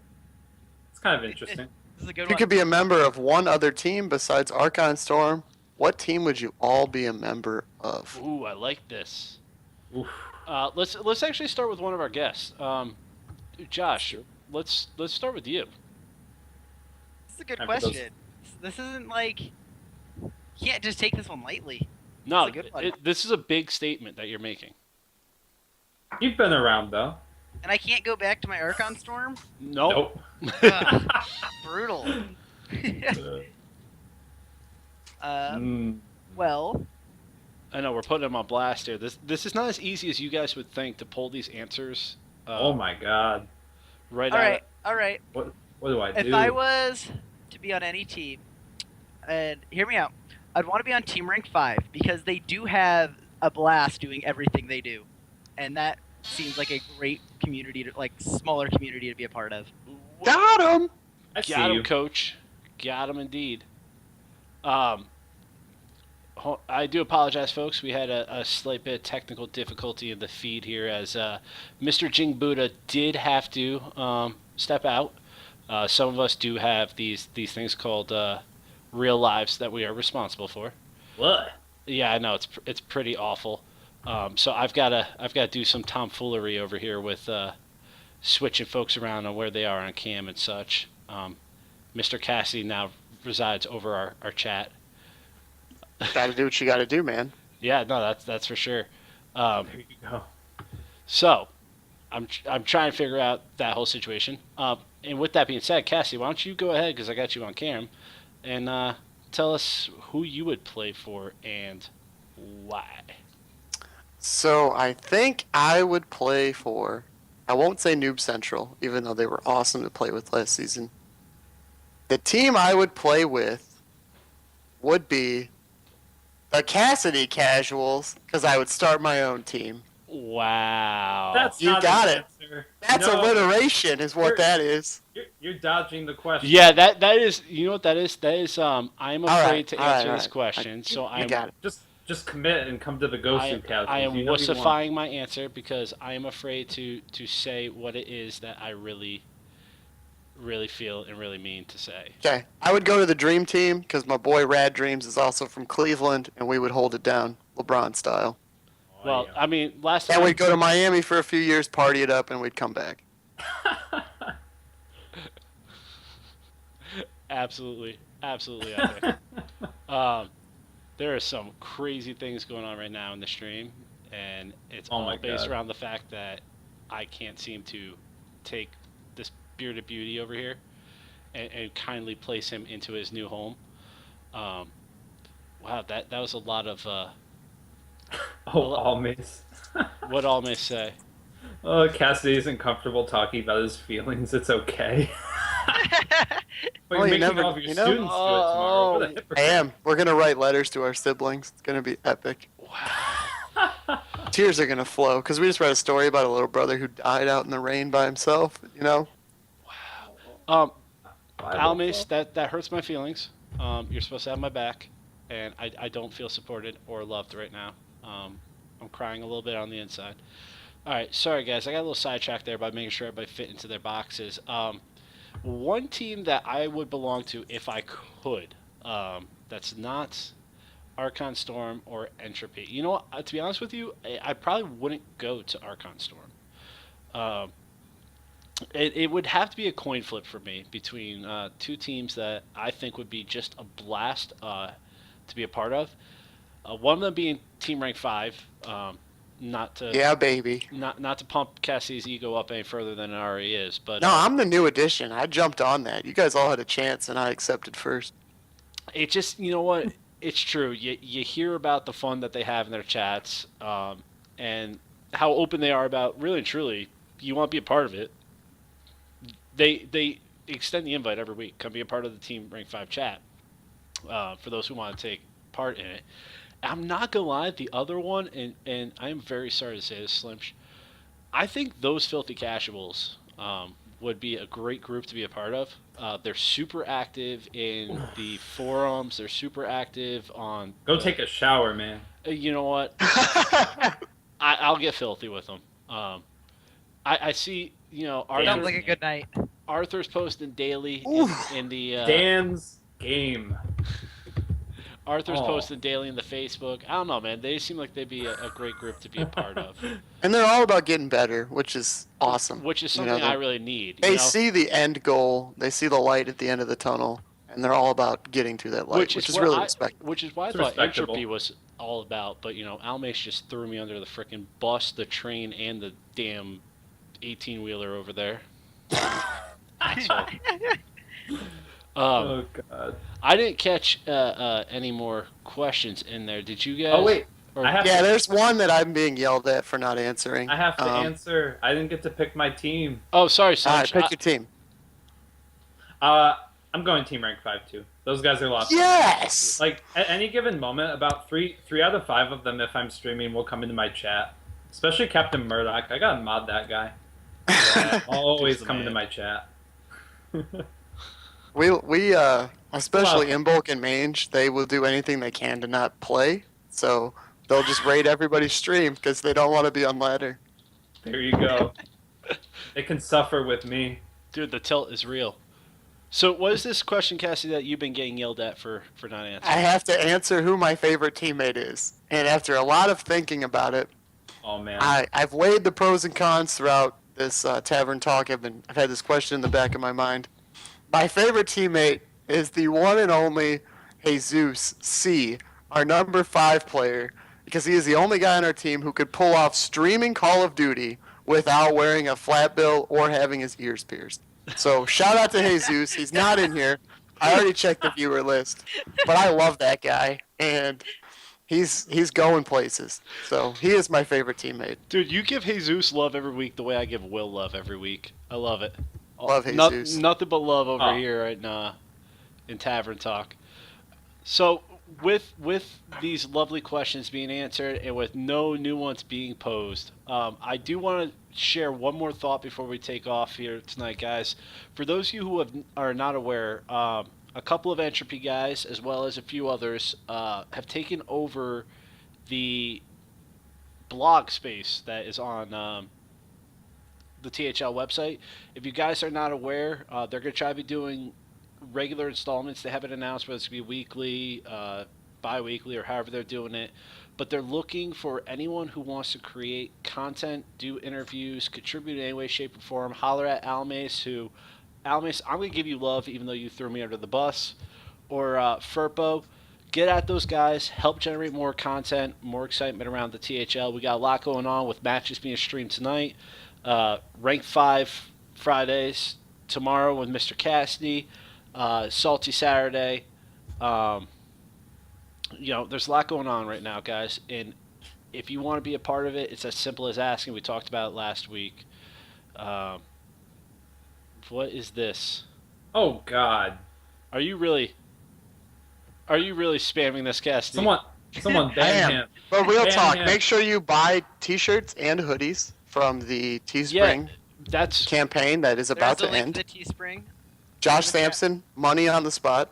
It's kind of interesting.
This is a good
If you
one.
could be a member of one other team besides Archon Storm, what team would you all be a member of?
Ooh, I like this.
Oof.
Let's actually start with one of our guests. Josh, let's start with you.
This is a good
Time for those-
question. This isn't like you can't just take this one lightly.
No,
That's a good one.
this is a big statement that you're making.
You've been around though.
And I can't go back to my Archon Storm?
Nope.
Ugh, brutal.
Mm.
Well,
I know we're putting him on blast here. This is not as easy as you guys would think to pull these answers.
Oh my god.
Right
all
out.
right, all right.
What do I do?
If I was to be on any team, and hear me out, I'd want to be on Team Rank 5 because they do have a blast doing everything they do, and that seems like a great community, smaller community to be a part of.
Got him.
I see
Got him,
you.
coach. Got him indeed. Um, I do apologize, folks. We had a slight bit of technical difficulty in the feed here as Mr. Jing Buddha did have to step out. Some of us do have these things called real lives that we are responsible for.
What?
Yeah, I know it's pretty awful. So I've gotta do some tomfoolery over here with switching folks around on where they are on cam and such. Mr. Cassie now resides over our chat.
Got to do what you got to do, man.
Yeah, no, that's for sure.
There you go.
So I'm trying to figure out that whole situation. And with that being said, Cassie, why don't you go ahead because I got you on cam, and tell us who you would play for and why.
So I think I would play for. I won't say Noob Central, even though they were awesome to play with last season. The team I would play with would be the Cassidy Casuals, because I would start my own team.
Wow.
That's
You
not
got
an
it.
answer.
That's
No,
alliteration, is what
You're-
that is.
You're dodging the question.
Yeah, that is. You know what that is? That is. I'm
All
afraid
right,
to
all right,
answer
all
this
right.
question, so
You
I'm.
got it.
Just commit and come to the Gosu Casuals.
I am
You know you want.
wussifying my answer because I am afraid to say what it is that I really feel and really mean to say.
Okay, I would go to the Dream Team, because my boy Rad Dreams is also from Cleveland, and we would hold it down, LeBron style.
Oh,
Well,
yeah.
I mean, last
And
time
we'd go to Miami for a few years, party it up, and we'd come back.
absolutely epic. There are some crazy things going on right now in the stream, and it's
Oh
all
my
based
God.
around the fact that I can't seem to take this bearded beauty over here and kindly place him into his new home. Wow, that was a lot of
Always.
what all may say.
Oh, Cassidy isn't comfortable talking about his feelings. It's okay. But
Well,
you're
you
making
never-
all of your
you know-
students do it tomorrow. What a hypocrite.
I am. We're going to write letters to our siblings. It's going to be epic.
Wow.
Tears are going to flow, because we just read a story about a little brother who died out in the rain by himself, you know?
Almace, that hurts my feelings. You're supposed to have my back, and I don't feel supported or loved right now. I'm crying a little bit on the inside. All right, sorry guys, I got a little sidetracked there by making sure everybody fit into their boxes. One team that I would belong to if I could, that's not Archon Storm or Entropy. You know what? To be honest with you, I probably wouldn't go to Archon Storm. It would have to be a coin flip for me between two teams that I think would be just a blast to be a part of. One of them being Team Rank 5, not to
Yeah, baby.
not to pump Cassie's ego up any further than it already is, but
No, I'm the new addition. I jumped on that. You guys all had a chance, and I accepted first.
it just, you know what, it's true. You hear about the fun that they have in their chats, and how open they are about really and truly. You want to be a part of it. They extend the invite every week. Come be a part of the Team Rank 5 chat for those who want to take part in it. I'm not gonna lie, the other one, and I am very sorry to say this, Slimsh, I think those filthy casuals would be a great group to be a part of. They're super active in the forums. They're super active on.
Go take a shower, man.
You know what? I'll get filthy with them. I see. You know,
Sounds
Arthur,
like a good night.
Arthur's posting daily
Oof.
in the.
Dan's game.
Arthur's
Aw.
posting daily in the Facebook. I don't know, man. They seem like they'd be a great group to be a part of,
And they're all about getting better, which is awesome.
which is
You know,
something I
they-
really need.
They
you know?
see the end goal. They see the light at the end of the tunnel, and they're all about getting to that light, which is
what
really
I,
respectful.
Which is why I
It's
thought
respectable.
Entropy was all about. But, you know, Almace just threw me under the frickin' bus, the train, and the damn 18-wheeler over there. So,
Oh god.
I didn't catch any more questions in there. Did you guys?
Oh wait,
Or-
I have
Yeah,
to,
there's one that I'm being yelled at for not answering.
I have to
Um,
answer. I didn't get to pick my team.
Oh, sorry,
All right,
Slim.
pick your team.
I I'm going Team Rank 5 too. Those guys are lost.
Yes.
Like at any given moment, about three out of 5 of them, if I'm streaming, will come into my chat. Especially Captain Murdoch. I gotta mod that guy.
Yeah,
Always
dude's the
come into
man.
my chat.
we especially
Wow.
Imbolc and Mange, they will do anything they can to not play. So they'll just raid everybody's stream because they don't want to be on ladder.
There you go. They can suffer with me.
Dude, the tilt is real. So, what is this question, Cassie, that you've been getting yelled at for not
I
answering?
have to answer who my favorite teammate is, and after a lot of thinking about it,
Oh man.
I've weighed the pros and cons throughout this Tavern Talk. I've had this question in the back of my mind. My favorite teammate is the one and only Jesus C, our number 5 player, because he is the only guy on our team who could pull off streaming Call of Duty without wearing a flat bill or having his ears pierced. So shout out to Jesus. He's not in here. I already checked the viewer list, but I love that guy, and he's going places. So he is my favorite teammate.
Dude, you give Jesus love every week the way I give Will love every week. I love it.
Love Jesus.
Nothing but love over
Oh.
here in Tavern Talk. So, with these lovely questions being answered and with no new ones being posed, I do want to share one more thought before we take off here tonight, guys. For those of you who are not aware, a couple of Entropy guys, as well as a few others, have taken over the blog space that is on the THL website. If you guys are not aware, they're going to try to be doing regular installments. They haven't announced whether it's going to be weekly, bi-weekly, or however they're doing it. But they're looking for anyone who wants to create content, do interviews, contribute in any way, shape, or form. Holler at Almace, Almace, I'm going to give you love even though you threw me under the bus. Or Furpo. Get at those guys, help generate more content, more excitement around the THL. We got a lot going on with matches being streamed tonight. Rank 5 Fridays tomorrow with Mr. Cassidy. Salty Saturday. There's a lot going on right now, guys. And if you want to be a part of it, it's as simple as asking. We talked about it last week. What is this?
Oh God.
Are you really spamming this, Cassidy?
Someone
I
ban
am.
him.
But real
Ban
talk,
him.
make sure you buy T-shirts and hoodies from the Teespring
That's
campaign that is about
There's
to
a link
end.
to the Teespring.
Josh
in the chat.
Sampson, money on the spot.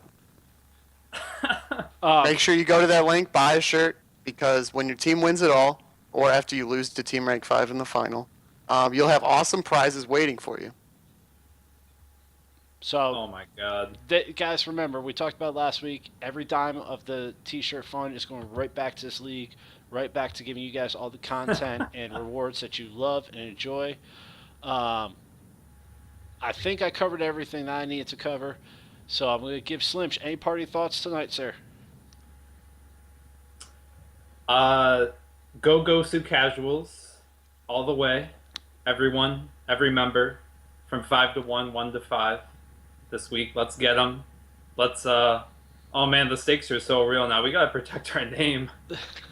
um,
Make sure you go to that link, buy a shirt, because when your team wins it all, or after you lose to Team Rank 5 in the final, you'll have awesome prizes waiting for you.
so.
Oh my God.
Guys, remember, we talked about last week, every dime of the t-shirt fund is going right back to this league, right back to giving you guys all the content and rewards that you love and enjoy. I think I covered everything that I needed to cover, so I'm going to give Slimch any party thoughts tonight, sir.
Go Sue Casuals, all the way. Everyone, every member, from 5 to 1, 1 to 5 this week. Let's get them. Let's, oh man, the stakes are so real now. We gotta protect our name.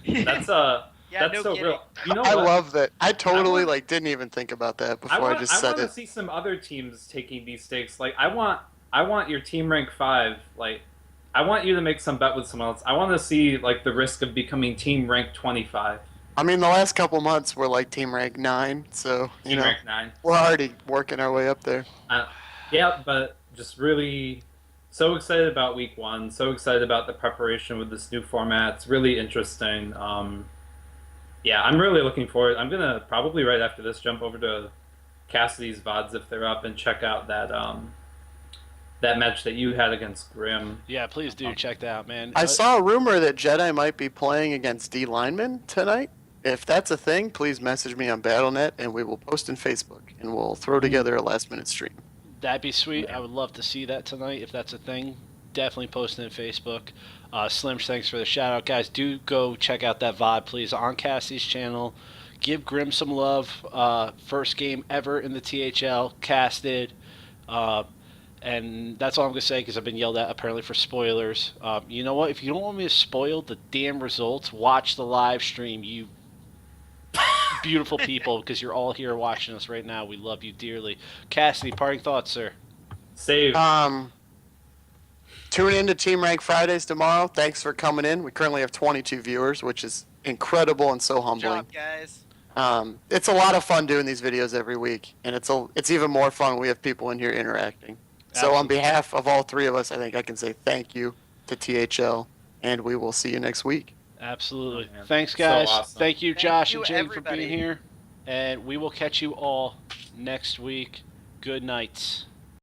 That's,
Yeah,
that's
no
so
kidding.
real. You know
I
what?
love that. I totally
want-
didn't even think about that before I just
I
said
want to
it.
see some other teams taking these stakes. Like, I want your team rank 5, like, I want you to make some bet with someone else. I want to see, like, the risk of becoming team rank 25.
I mean, the last couple months we're like Team Rank 9, so you
Team
know
rank 9.
we're already working our way up there.
Yeah, but just really so excited about week 1. So excited about the preparation with this new format. It's really interesting. Yeah, I'm really looking forward. I'm gonna probably right after this jump over to Cassidy's VODs if they're up and check out that that match that you had against Grim.
Yeah, please do check that out, man.
I saw a rumor that Jedi might be playing against D Lineman tonight. If that's a thing, please message me on BattleNet and we will post in Facebook and we'll throw together a last-minute stream.
That'd be sweet. I would love to see that tonight if that's a thing. Definitely post it on Facebook. Slim, thanks for the shout out, guys. Do go check out that VOD, please, on Cassie's channel. Give Grim some love. First game ever in the THL, casted. And that's all I'm going to say because I've been yelled at apparently for spoilers. You know what? If you don't want me to spoil the damn results, watch the live stream, you beautiful people, because you're all here watching us right now. We love you dearly. Cassidy, parting thoughts, sir.
Save.
Tune in to Team Rank Fridays tomorrow. Thanks for coming in. We currently have 22 viewers, which is incredible and so
Good
humbling.
job, guys.
It's a lot of fun doing these videos every week, and it's even more fun when we have people in here interacting. So on
Absolutely.
behalf of all three of us, I think I can say thank you to THL, and we will see you next week.
Absolutely.
Oh, man.
Thanks,
So
guys.
awesome.
Thank you,
Thank
Josh
you,
and Jing,
everybody.
for being here. And we will catch you all next week. Good night.